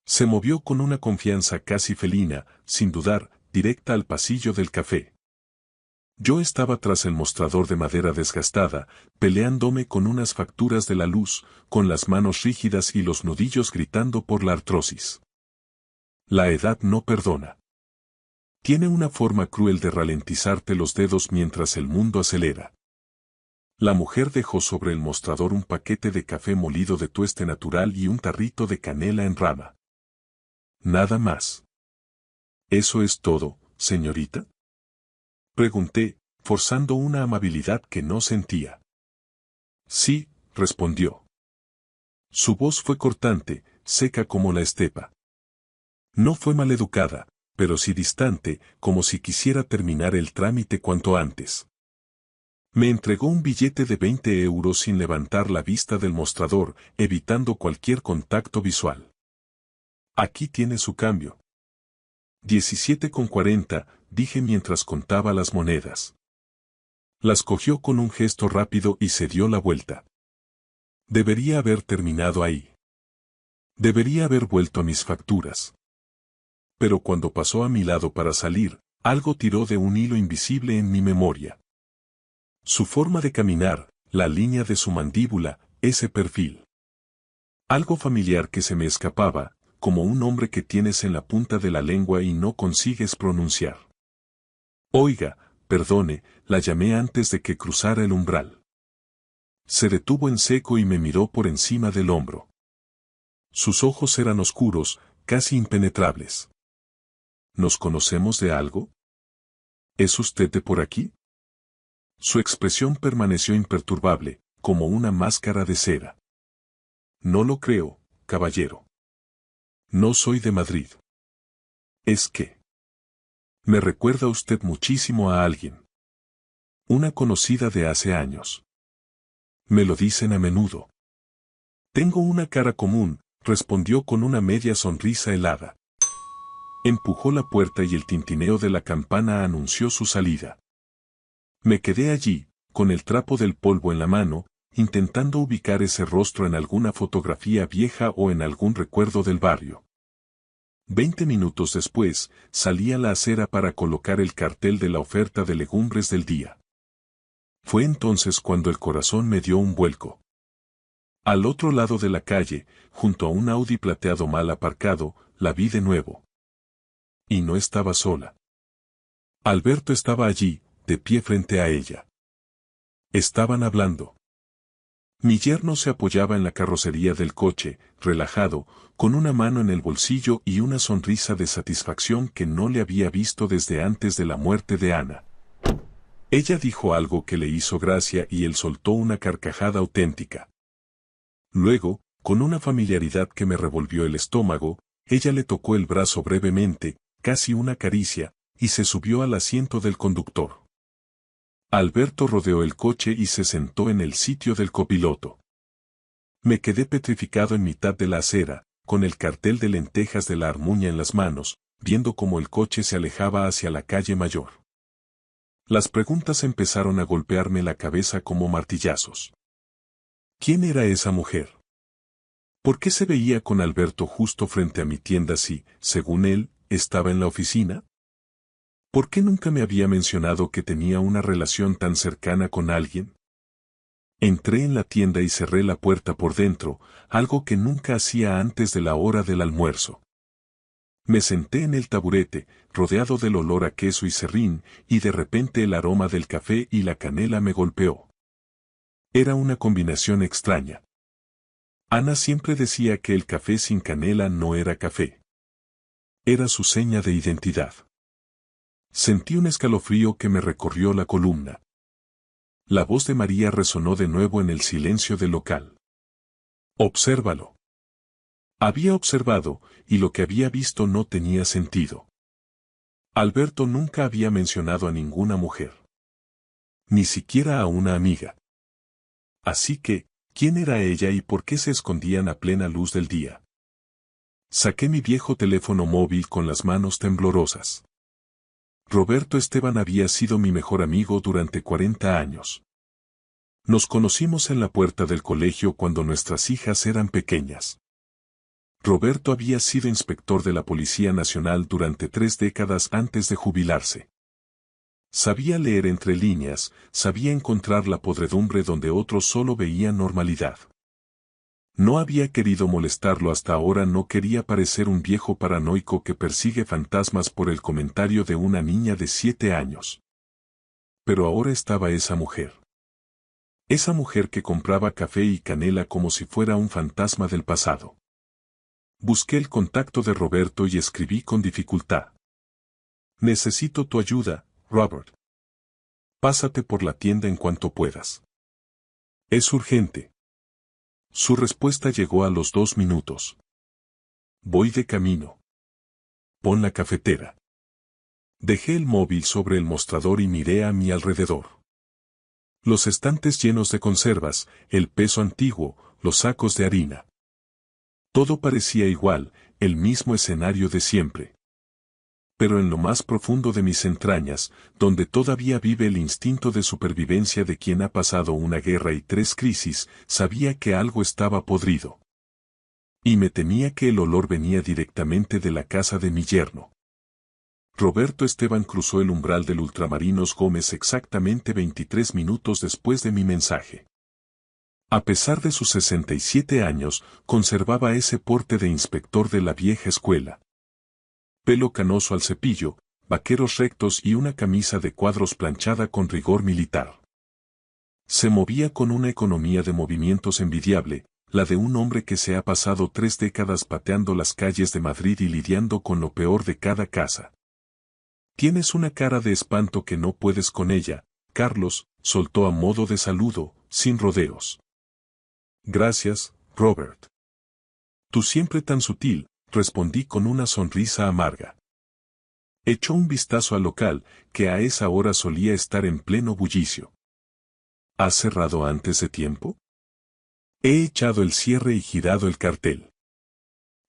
Se movió con una confianza casi felina, sin dudar, directa al pasillo del café. Yo estaba tras el mostrador de madera desgastada, peleándome con unas facturas de la luz, con las manos rígidas y los nudillos gritando por la artrosis. La edad no perdona. Tiene una forma cruel de ralentizarte los dedos mientras el mundo acelera. La mujer dejó sobre el mostrador un paquete de café molido de tueste natural y un tarrito de canela en rama. Nada más. ¿Eso es todo, señorita? Pregunté, forzando una amabilidad que no sentía. Sí, respondió. Su voz fue cortante, seca como la estepa. No fue maleducada, pero sí distante, como si quisiera terminar el trámite cuanto antes. Me entregó un billete de 20 euros sin levantar la vista del mostrador, evitando cualquier contacto visual. Aquí tiene su cambio. 17,40, dije mientras contaba las monedas. Las cogió con un gesto rápido y se dio la vuelta. Debería haber terminado ahí. Debería haber vuelto a mis facturas. Pero cuando pasó a mi lado para salir, algo tiró de un hilo invisible en mi memoria. Su forma de caminar, la línea de su mandíbula, ese perfil. Algo familiar que se me escapaba, como un nombre que tienes en la punta de la lengua y no consigues pronunciar. Oiga, perdone, la llamé antes de que cruzara el umbral. Se detuvo en seco y me miró por encima del hombro. Sus ojos eran oscuros, casi impenetrables. ¿Nos conocemos de algo? ¿Es usted de por aquí? Su expresión permaneció imperturbable, como una máscara de cera. No lo creo, caballero. No soy de Madrid. ¿Es que? Me recuerda usted muchísimo a alguien. Una conocida de hace años. Me lo dicen a menudo. Tengo una cara común, respondió con una media sonrisa helada. Empujó la puerta y el tintineo de la campana anunció su salida. Me quedé allí, con el trapo del polvo en la mano, intentando ubicar ese rostro en alguna fotografía vieja o en algún recuerdo del barrio. 20 minutos después, salí a la acera para colocar el cartel de la oferta de legumbres del día. Fue entonces cuando el corazón me dio un vuelco. Al otro lado de la calle, junto a un Audi plateado mal aparcado, la vi de nuevo. Y no estaba sola. Alberto estaba allí, de pie frente a ella. Estaban hablando. Mi yerno se apoyaba en la carrocería del coche, relajado, con una mano en el bolsillo y una sonrisa de satisfacción que no le había visto desde antes de la muerte de Ana. Ella dijo algo que le hizo gracia y él soltó una carcajada auténtica. Luego, con una familiaridad que me revolvió el estómago, ella le tocó el brazo brevemente, casi una caricia, y se subió al asiento del conductor. Alberto rodeó el coche y se sentó en el sitio del copiloto. Me quedé petrificado en mitad de la acera, con el cartel de lentejas de la Armuña en las manos, viendo cómo el coche se alejaba hacia la calle Mayor. Las preguntas empezaron a golpearme la cabeza como martillazos. ¿Quién era esa mujer? ¿Por qué se veía con Alberto justo frente a mi tienda si, según él, estaba en la oficina? ¿Por qué nunca me había mencionado que tenía una relación tan cercana con alguien? Entré en la tienda y cerré la puerta por dentro, algo que nunca hacía antes de la hora del almuerzo. Me senté en el taburete, rodeado del olor a queso y serrín, y de repente el aroma del café y la canela me golpeó. Era una combinación extraña. Ana siempre decía que el café sin canela no era café. Era su seña de identidad. Sentí un escalofrío que me recorrió la columna. La voz de María resonó de nuevo en el silencio del local. Obsérvalo. Había observado, y lo que había visto no tenía sentido. Alberto nunca había mencionado a ninguna mujer. Ni siquiera a una amiga. Así que, ¿quién era ella y por qué se escondían a plena luz del día? Saqué mi viejo teléfono móvil con las manos temblorosas. Roberto Esteban había sido mi mejor amigo durante 40 años. Nos conocimos en la puerta del colegio cuando nuestras hijas eran pequeñas. Roberto había sido inspector de la Policía Nacional durante 3 décadas antes de jubilarse. Sabía leer entre líneas, sabía encontrar la podredumbre donde otros solo veían normalidad. No había querido molestarlo hasta ahora, no quería parecer un viejo paranoico que persigue fantasmas por el comentario de una niña de 7 años. Pero ahora estaba esa mujer. Esa mujer que compraba café y canela como si fuera un fantasma del pasado. Busqué el contacto de Roberto y escribí con dificultad. Necesito tu ayuda, Robert. Pásate por la tienda en cuanto puedas. Es urgente. Su respuesta llegó a los 2 minutos. Voy de camino. Pon la cafetera. Dejé el móvil sobre el mostrador y miré a mi alrededor. Los estantes llenos de conservas, el peso antiguo, los sacos de harina. Todo parecía igual, el mismo escenario de siempre. Pero en lo más profundo de mis entrañas, donde todavía vive el instinto de supervivencia de quien ha pasado una guerra y 3 crisis, sabía que algo estaba podrido. Y me temía que el olor venía directamente de la casa de mi yerno. Roberto Esteban cruzó el umbral del Ultramarinos Gómez exactamente 23 minutos después de mi mensaje. A pesar de sus 67 años, conservaba ese porte de inspector de la vieja escuela. Pelo canoso al cepillo, vaqueros rectos y una camisa de cuadros planchada con rigor militar. Se movía con una economía de movimientos envidiable, la de un hombre que se ha pasado 3 décadas pateando las calles de Madrid y lidiando con lo peor de cada casa. Tienes una cara de espanto que no puedes con ella, Carlos, soltó a modo de saludo, sin rodeos. Gracias, Robert. Tú siempre tan sutil, respondí con una sonrisa amarga. Echó un vistazo al local, que a esa hora solía estar en pleno bullicio. ¿Has cerrado antes de tiempo? He echado el cierre y girado el cartel.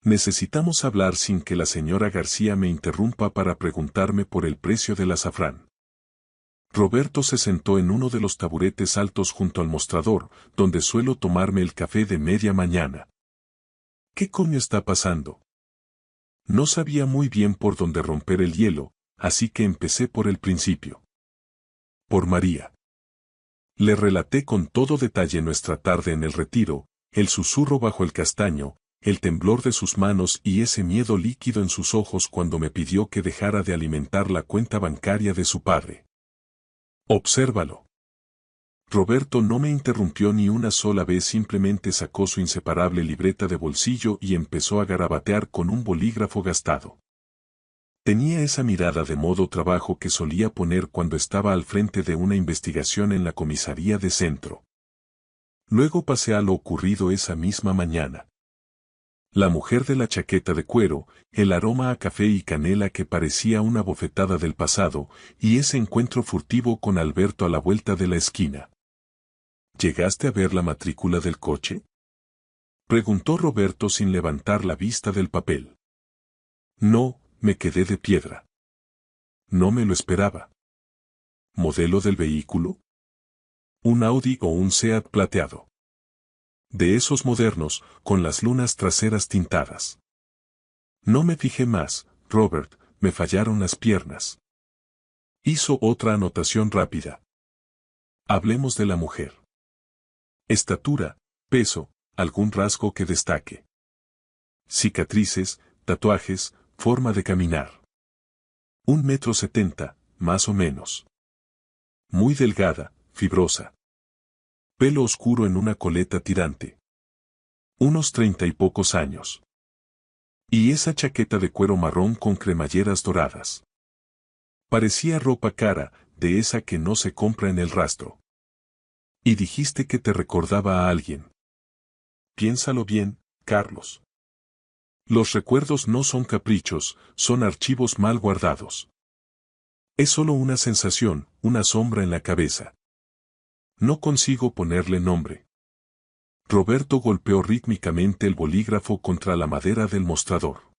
Necesitamos hablar sin que la señora García me interrumpa para preguntarme por el precio del azafrán. Roberto se sentó en uno de los taburetes altos junto al mostrador, donde suelo tomarme el café de media mañana. ¿Qué coño está pasando? No sabía muy bien por dónde romper el hielo, así que empecé por el principio. Por María. Le relaté con todo detalle nuestra tarde en el retiro, el susurro bajo el castaño, el temblor de sus manos y ese miedo líquido en sus ojos cuando me pidió que dejara de alimentar la cuenta bancaria de su padre. Obsérvalo. Roberto no me interrumpió ni una sola vez, simplemente sacó su inseparable libreta de bolsillo y empezó a garabatear con un bolígrafo gastado. Tenía esa mirada de modo trabajo que solía poner cuando estaba al frente de una investigación en la comisaría de centro. Luego pasé a lo ocurrido esa misma mañana. La mujer de la chaqueta de cuero, el aroma a café y canela que parecía una bofetada del pasado, y ese encuentro furtivo con Alberto a la vuelta de la esquina. ¿Llegaste a ver la matrícula del coche? Preguntó Roberto sin levantar la vista del papel. No, me quedé de piedra. No me lo esperaba. ¿Modelo del vehículo? Un Audi o un Seat plateado. De esos modernos, con las lunas traseras tintadas. No me fijé más, Robert, me fallaron las piernas. Hizo otra anotación rápida. Hablemos de la mujer. Estatura, peso, algún rasgo que destaque. Cicatrices, tatuajes, forma de caminar. 1,70 m, más o menos. Muy delgada, fibrosa. Pelo oscuro en una coleta tirante. Unos 30 y pocos años. Y esa chaqueta de cuero marrón con cremalleras doradas. Parecía ropa cara, de esa que no se compra en el rastro. Y dijiste que te recordaba a alguien. Piénsalo bien, Carlos. Los recuerdos no son caprichos, son archivos mal guardados. Es solo una sensación, una sombra en la cabeza. No consigo ponerle nombre. Roberto golpeó rítmicamente el bolígrafo contra la madera del mostrador.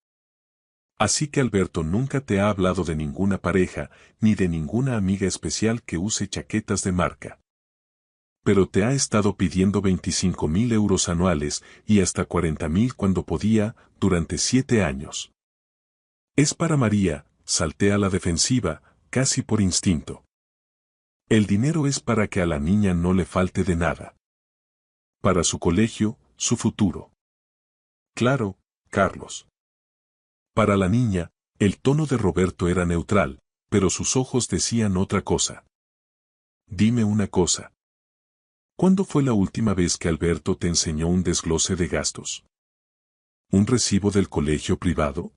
Así que Alberto nunca te ha hablado de ninguna pareja, ni de ninguna amiga especial que use chaquetas de marca. Pero te ha estado pidiendo 25.000 euros anuales y hasta 40.000 cuando podía, durante 7 años. Es para María, salté a la defensiva, casi por instinto. El dinero es para que a la niña no le falte de nada. Para su colegio, su futuro. Claro, Carlos. Para la niña, el tono de Roberto era neutral, pero sus ojos decían otra cosa. Dime una cosa. ¿Cuándo fue la última vez que Alberto te enseñó un desglose de gastos? ¿Un recibo del colegio privado?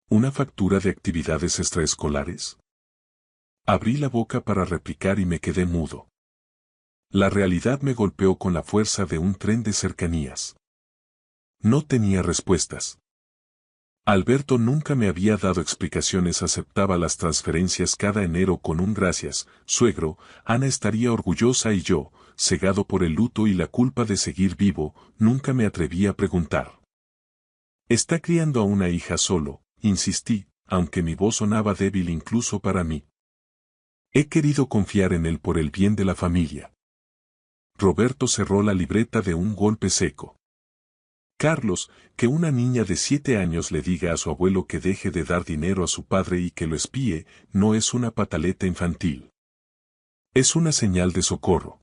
¿Una factura de actividades extraescolares? Abrí la boca para replicar y me quedé mudo. La realidad me golpeó con la fuerza de un tren de cercanías. No tenía respuestas. Alberto nunca me había dado explicaciones, aceptaba las transferencias cada enero con un gracias, suegro, Ana estaría orgullosa y yo, cegado por el luto y la culpa de seguir vivo, nunca me atreví a preguntar. Está criando a una hija solo, insistí, aunque mi voz sonaba débil incluso para mí. He querido confiar en él por el bien de la familia. Roberto cerró la libreta de un golpe seco. Carlos, que una niña de 7 años le diga a su abuelo que deje de dar dinero a su padre y que lo espíe, no es una pataleta infantil. Es una señal de socorro.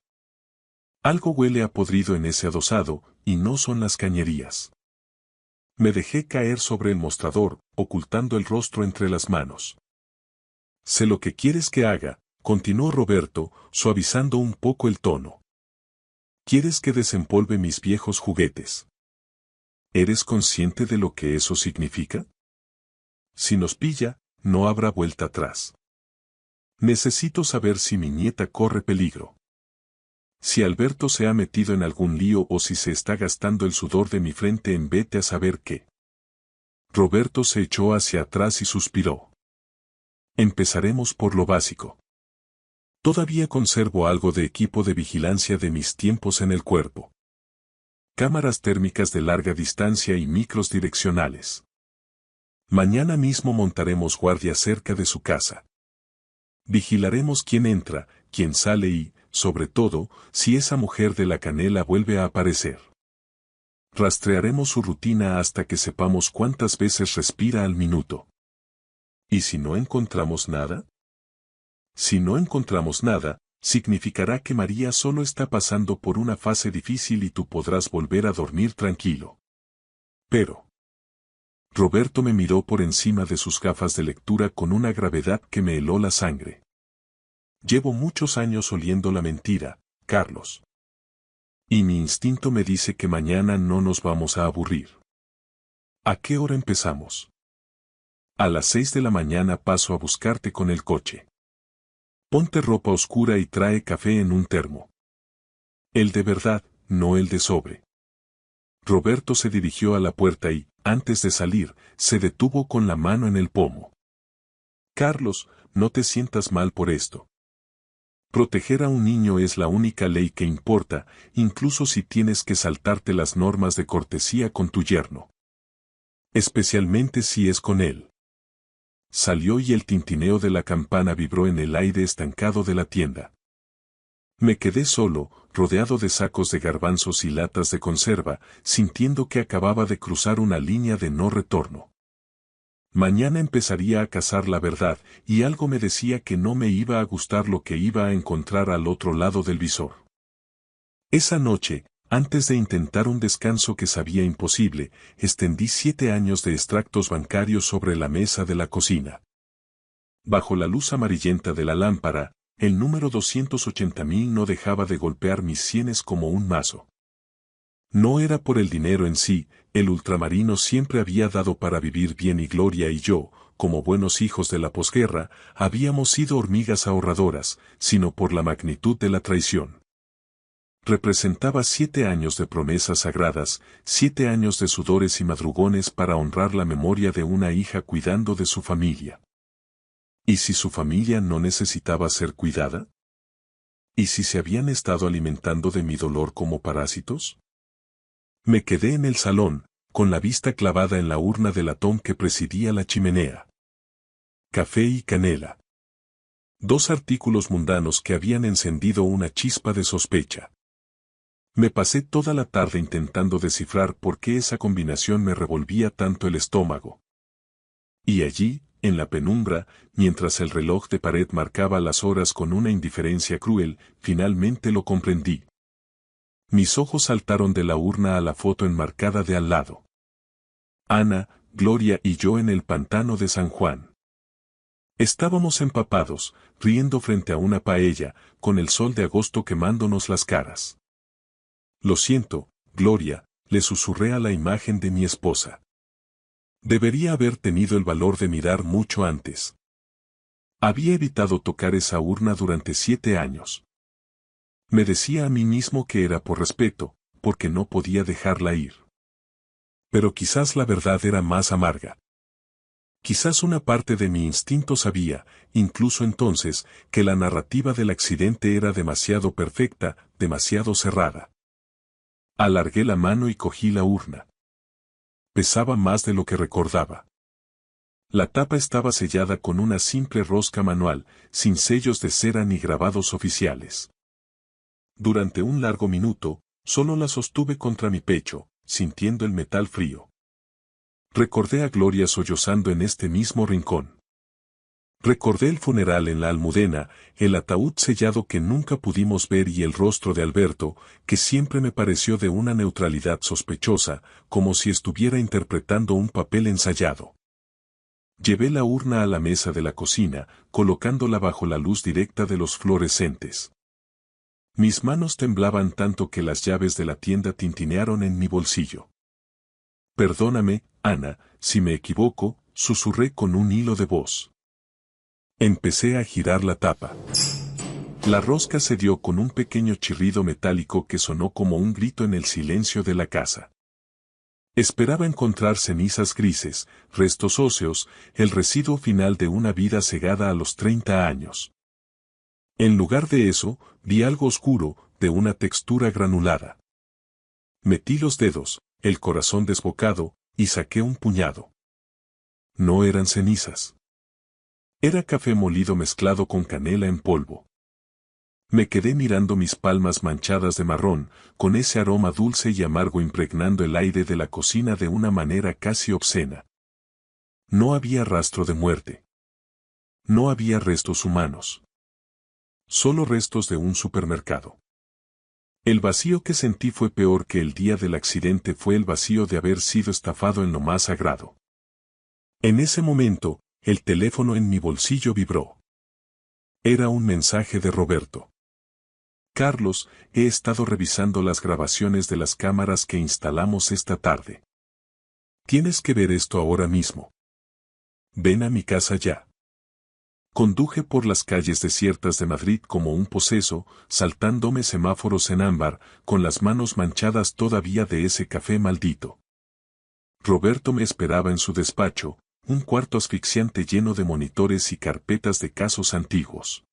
Algo huele a podrido en ese adosado, y no son las cañerías. Me dejé caer sobre el mostrador, ocultando el rostro entre las manos. Sé lo que quieres que haga, continuó Roberto, suavizando un poco el tono. ¿Quieres que desempolve mis viejos juguetes? ¿Eres consciente de lo que eso significa? Si nos pilla, no habrá vuelta atrás. Necesito saber si mi nieta corre peligro. Si Alberto se ha metido en algún lío o si se está gastando el sudor de mi frente en vete a saber qué. Roberto se echó hacia atrás y suspiró. Empezaremos por lo básico. Todavía conservo algo de equipo de vigilancia de mis tiempos en el cuerpo. Cámaras térmicas de larga distancia y micros direccionales. Mañana mismo montaremos guardia cerca de su casa. Vigilaremos quién entra, quién sale y, sobre todo, si esa mujer de la canela vuelve a aparecer. Rastrearemos su rutina hasta que sepamos cuántas veces respira al minuto. ¿Y si no encontramos nada? Si no encontramos nada, significará que María solo está pasando por una fase difícil y tú podrás volver a dormir tranquilo. Pero... Roberto me miró por encima de sus gafas de lectura con una gravedad que me heló la sangre. Llevo muchos años oliendo la mentira, Carlos. Y mi instinto me dice que mañana no nos vamos a aburrir. ¿A qué hora empezamos? A las 6 de la mañana paso a buscarte con el coche. Ponte ropa oscura y trae café en un termo. El de verdad, no el de sobre. Roberto se dirigió a la puerta y, antes de salir, se detuvo con la mano en el pomo. Carlos, no te sientas mal por esto. Proteger a un niño es la única ley que importa, incluso si tienes que saltarte las normas de cortesía con tu yerno. Especialmente si es con él. Salió y el tintineo de la campana vibró en el aire estancado de la tienda. Me quedé solo, rodeado de sacos de garbanzos y latas de conserva, sintiendo que acababa de cruzar una línea de no retorno. Mañana empezaría a cazar la verdad, y algo me decía que no me iba a gustar lo que iba a encontrar al otro lado del visor. Esa noche, antes de intentar un descanso que sabía imposible, extendí 7 años de extractos bancarios sobre la mesa de la cocina. Bajo la luz amarillenta de la lámpara, el número 280.000 no dejaba de golpear mis sienes como un mazo. No era por el dinero en sí, el ultramarino siempre había dado para vivir bien y Gloria y yo, como buenos hijos de la posguerra, habíamos sido hormigas ahorradoras, sino por la magnitud de la traición. Representaba 7 años de promesas sagradas, 7 años de sudores y madrugones para honrar la memoria de una hija cuidando de su familia. ¿Y si su familia no necesitaba ser cuidada? ¿Y si se habían estado alimentando de mi dolor como parásitos? Me quedé en el salón, con la vista clavada en la urna de latón que presidía la chimenea. Café y canela. 2 artículos mundanos que habían encendido una chispa de sospecha. Me pasé toda la tarde intentando descifrar por qué esa combinación me revolvía tanto el estómago. Y allí, en la penumbra, mientras el reloj de pared marcaba las horas con una indiferencia cruel, finalmente lo comprendí. Mis ojos saltaron de la urna a la foto enmarcada de al lado. Ana, Gloria y yo en el pantano de San Juan. Estábamos empapados, riendo frente a una paella, con el sol de agosto quemándonos las caras. Lo siento, Gloria, le susurré a la imagen de mi esposa. Debería haber tenido el valor de mirar mucho antes. Había evitado tocar esa urna durante 7 años. Me decía a mí mismo que era por respeto, porque no podía dejarla ir. Pero quizás la verdad era más amarga. Quizás una parte de mi instinto sabía, incluso entonces, que la narrativa del accidente era demasiado perfecta, demasiado cerrada. Alargué la mano y cogí la urna. Pesaba más de lo que recordaba. La tapa estaba sellada con una simple rosca manual, sin sellos de cera ni grabados oficiales. Durante un largo minuto, solo la sostuve contra mi pecho, sintiendo el metal frío. Recordé a Gloria sollozando en este mismo rincón. Recordé el funeral en la Almudena, el ataúd sellado que nunca pudimos ver y el rostro de Alberto, que siempre me pareció de una neutralidad sospechosa, como si estuviera interpretando un papel ensayado. Llevé la urna a la mesa de la cocina, colocándola bajo la luz directa de los fluorescentes. Mis manos temblaban tanto que las llaves de la tienda tintinearon en mi bolsillo. Perdóname, Ana, si me equivoco, susurré con un hilo de voz. Empecé a girar la tapa. La rosca se dio con un pequeño chirrido metálico que sonó como un grito en el silencio de la casa. Esperaba encontrar cenizas grises, restos óseos, el residuo final de una vida cegada a los 30 años. En lugar de eso, vi algo oscuro, de una textura granulada. Metí los dedos, el corazón desbocado, y saqué un puñado. No eran cenizas. Era café molido mezclado con canela en polvo. Me quedé mirando mis palmas manchadas de marrón, con ese aroma dulce y amargo impregnando el aire de la cocina de una manera casi obscena. No había rastro de muerte. No había restos humanos. Solo restos de un supermercado. El vacío que sentí fue peor que el día del accidente, fue el vacío de haber sido estafado en lo más sagrado. En ese momento, el teléfono en mi bolsillo vibró. Era un mensaje de Roberto. Carlos, he estado revisando las grabaciones de las cámaras que instalamos esta tarde. Tienes que ver esto ahora mismo. Ven a mi casa ya. Conduje por las calles desiertas de Madrid como un poseso, saltándome semáforos en ámbar, con las manos manchadas todavía de ese café maldito. Roberto me esperaba en su despacho, un cuarto asfixiante lleno de monitores y carpetas de casos antiguos.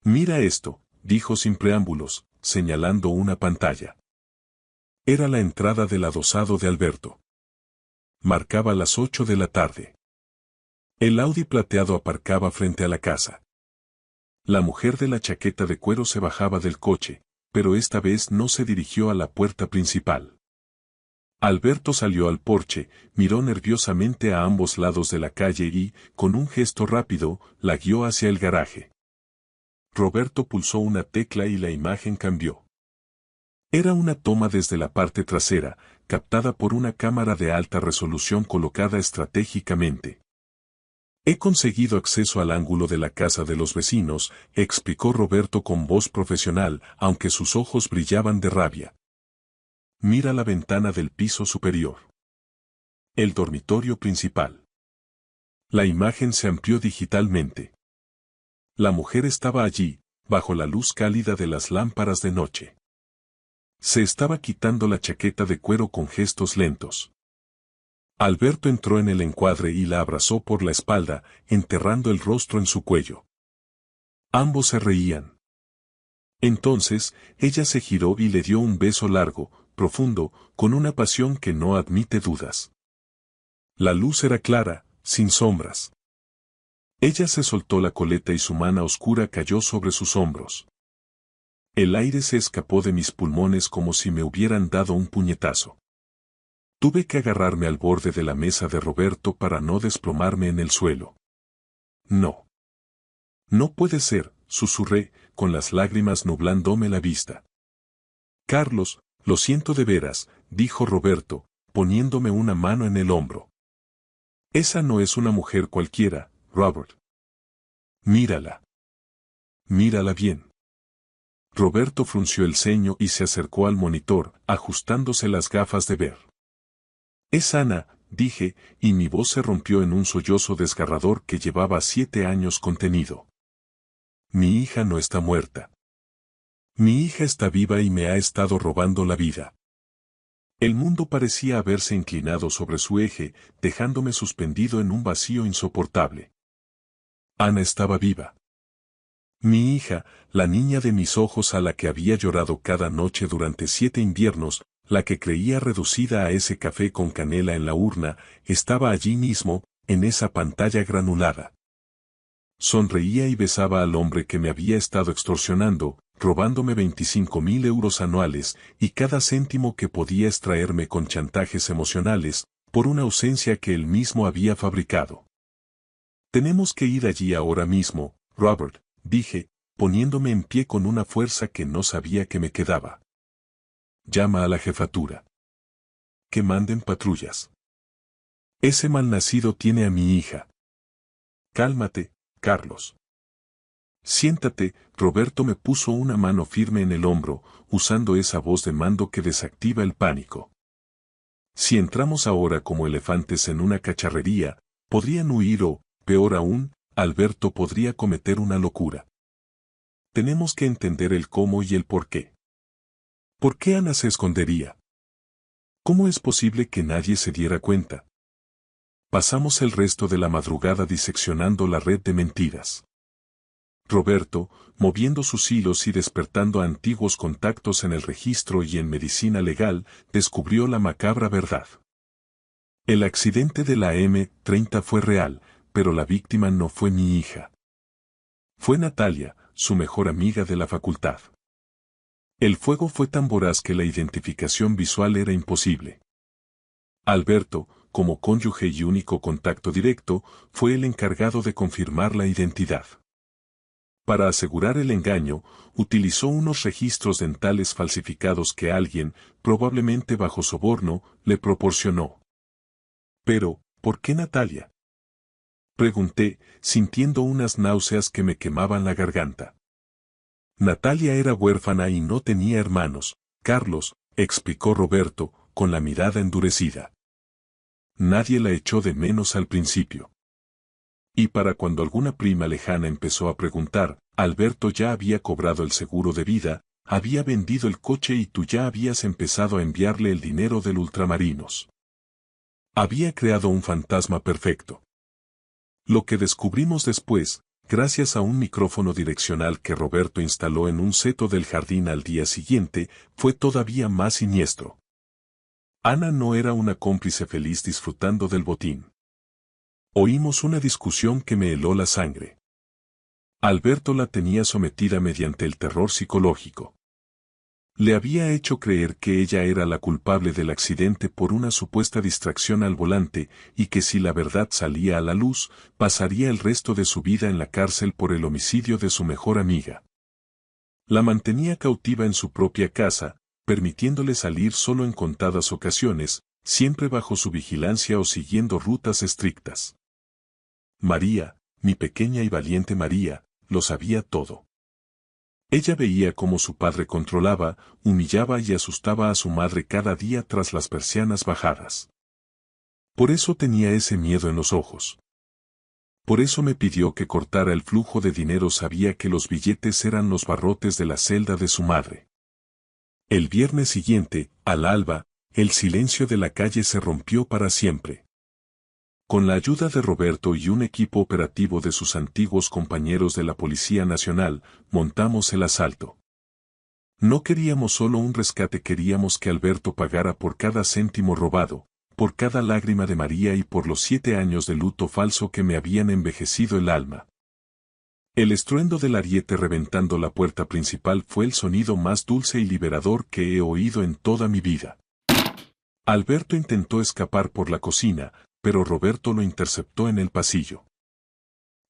Mira esto, dijo sin preámbulos, señalando una pantalla. Era la entrada del adosado de Alberto. Marcaba las 8 de la tarde. El Audi plateado aparcaba frente a la casa. La mujer de la chaqueta de cuero se bajaba del coche, pero esta vez no se dirigió a la puerta principal. Alberto salió al porche, miró nerviosamente a ambos lados de la calle y, con un gesto rápido, la guió hacia el garaje. Roberto pulsó una tecla y la imagen cambió. Era una toma desde la parte trasera, captada por una cámara de alta resolución colocada estratégicamente. He conseguido acceso al ángulo de la casa de los vecinos, explicó Roberto con voz profesional, aunque sus ojos brillaban de rabia. Mira la ventana del piso superior. El dormitorio principal. La imagen se amplió digitalmente. La mujer estaba allí, bajo la luz cálida de las lámparas de noche. Se estaba quitando la chaqueta de cuero con gestos lentos. Alberto entró en el encuadre y la abrazó por la espalda, enterrando el rostro en su cuello. Ambos se reían. Entonces, ella se giró y le dio un beso largo, profundo, con una pasión que no admite dudas. La luz era clara, sin sombras. Ella se soltó la coleta y su mano oscura cayó sobre sus hombros. El aire se escapó de mis pulmones como si me hubieran dado un puñetazo. Tuve que agarrarme al borde de la mesa de Roberto para no desplomarme en el suelo. No. No puede ser, susurré, con las lágrimas nublándome la vista. Carlos, lo siento de veras, dijo Roberto, poniéndome una mano en el hombro. Esa no es una mujer cualquiera, Robert. Mírala. Mírala bien. Roberto frunció el ceño y se acercó al monitor, ajustándose las gafas de ver. Es Ana, dije, y mi voz se rompió en un sollozo desgarrador que llevaba 7 años contenido. Mi hija no está muerta. Mi hija está viva y me ha estado robando la vida. El mundo parecía haberse inclinado sobre su eje, dejándome suspendido en un vacío insoportable. Ana estaba viva. Mi hija, la niña de mis ojos a la que había llorado cada noche durante 7 inviernos, la que creía reducida a ese café con canela en la urna, estaba allí mismo, en esa pantalla granulada. Sonreía y besaba al hombre que me había estado extorsionando, robándome 25.000 euros anuales, y cada céntimo que podía extraerme con chantajes emocionales, por una ausencia que él mismo había fabricado. Tenemos que ir allí ahora mismo, Robert, dije, poniéndome en pie con una fuerza que no sabía que me quedaba. Llama a la jefatura. Que manden patrullas. Ese malnacido tiene a mi hija. Cálmate, Carlos. Siéntate, Roberto me puso una mano firme en el hombro, usando esa voz de mando que desactiva el pánico. Si entramos ahora como elefantes en una cacharrería, podrían huir o, peor aún, Alberto podría cometer una locura. Tenemos que entender el cómo y el por qué. ¿Por qué Ana se escondería? ¿Cómo es posible que nadie se diera cuenta? Pasamos el resto de la madrugada diseccionando la red de mentiras. Roberto, moviendo sus hilos y despertando antiguos contactos en el registro y en medicina legal, descubrió la macabra verdad. El accidente de la M30 fue real, pero la víctima no fue mi hija. Fue Natalia, su mejor amiga de la facultad. El fuego fue tan voraz que la identificación visual era imposible. Alberto, como cónyuge y único contacto directo, fue el encargado de confirmar la identidad. Para asegurar el engaño, utilizó unos registros dentales falsificados que alguien, probablemente bajo soborno, le proporcionó. Pero, ¿por qué Natalia? Pregunté, sintiendo unas náuseas que me quemaban la garganta. Natalia era huérfana y no tenía hermanos, Carlos, explicó Roberto, con la mirada endurecida. Nadie la echó de menos al principio. Y para cuando alguna prima lejana empezó a preguntar, Alberto ya había cobrado el seguro de vida, había vendido el coche y tú ya habías empezado a enviarle el dinero del ultramarinos. Había creado un fantasma perfecto. Lo que descubrimos después, gracias a un micrófono direccional que Roberto instaló en un seto del jardín al día siguiente, fue todavía más siniestro. Ana no era una cómplice feliz disfrutando del botín. Oímos una discusión que me heló la sangre. Alberto la tenía sometida mediante el terror psicológico. Le había hecho creer que ella era la culpable del accidente por una supuesta distracción al volante y que si la verdad salía a la luz, pasaría el resto de su vida en la cárcel por el homicidio de su mejor amiga. La mantenía cautiva en su propia casa, permitiéndole salir solo en contadas ocasiones, siempre bajo su vigilancia o siguiendo rutas estrictas. María, mi pequeña y valiente María, lo sabía todo. Ella veía cómo su padre controlaba, humillaba y asustaba a su madre cada día tras las persianas bajadas. Por eso tenía ese miedo en los ojos. Por eso me pidió que cortara el flujo de dinero. Sabía que los billetes eran los barrotes de la celda de su madre. El viernes siguiente, al alba, el silencio de la calle se rompió para siempre. Con la ayuda de Roberto y un equipo operativo de sus antiguos compañeros de la Policía Nacional, montamos el asalto. No queríamos solo un rescate, queríamos que Alberto pagara por cada céntimo robado, por cada lágrima de María y por los 7 años de luto falso que me habían envejecido el alma. El estruendo del ariete reventando la puerta principal fue el sonido más dulce y liberador que he oído en toda mi vida. Alberto intentó escapar por la cocina, pero Roberto lo interceptó en el pasillo.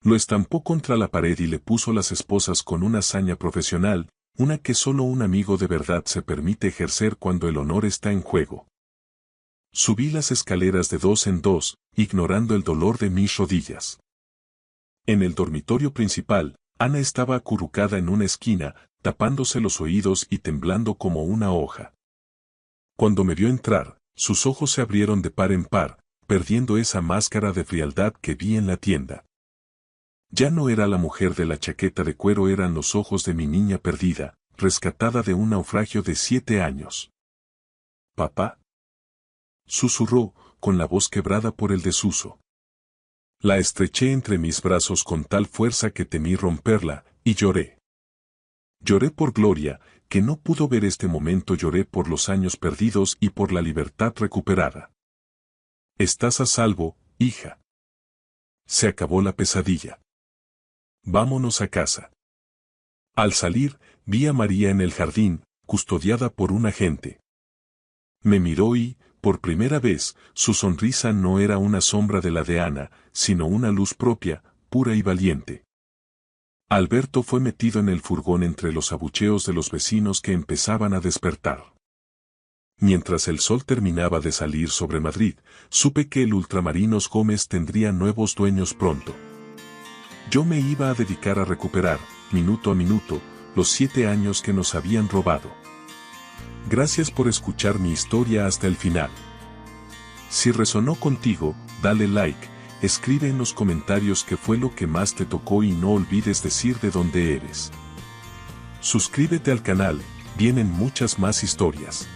Lo estampó contra la pared y le puso las esposas con una hazaña profesional, una que solo un amigo de verdad se permite ejercer cuando el honor está en juego. Subí las escaleras de 2 en 2, ignorando el dolor de mis rodillas. En el dormitorio principal, Ana estaba acurrucada en una esquina, tapándose los oídos y temblando como una hoja. Cuando me vio entrar, sus ojos se abrieron de par en par, perdiendo esa máscara de frialdad que vi en la tienda. Ya no era la mujer de la chaqueta de cuero, eran los ojos de mi niña perdida, rescatada de un naufragio de 7 años. «Papá», susurró, con la voz quebrada por el desuso. La estreché entre mis brazos con tal fuerza que temí romperla, y lloré. Lloré por Gloria, que no pudo ver este momento, lloré por los años perdidos y por la libertad recuperada. «Estás a salvo, hija. Se acabó la pesadilla. Vámonos a casa». Al salir, vi a María en el jardín, custodiada por un agente. Me miró y, por primera vez, su sonrisa no era una sombra de la de Ana, sino una luz propia, pura y valiente. Alberto fue metido en el furgón entre los abucheos de los vecinos que empezaban a despertar. Mientras el sol terminaba de salir sobre Madrid, supe que el Ultramarinos Gómez tendría nuevos dueños pronto. Yo me iba a dedicar a recuperar, minuto a minuto, los 7 años que nos habían robado. Gracias por escuchar mi historia hasta el final. Si resonó contigo, dale like, escribe en los comentarios qué fue lo que más te tocó y no olvides decir de dónde eres. Suscríbete al canal, vienen muchas más historias.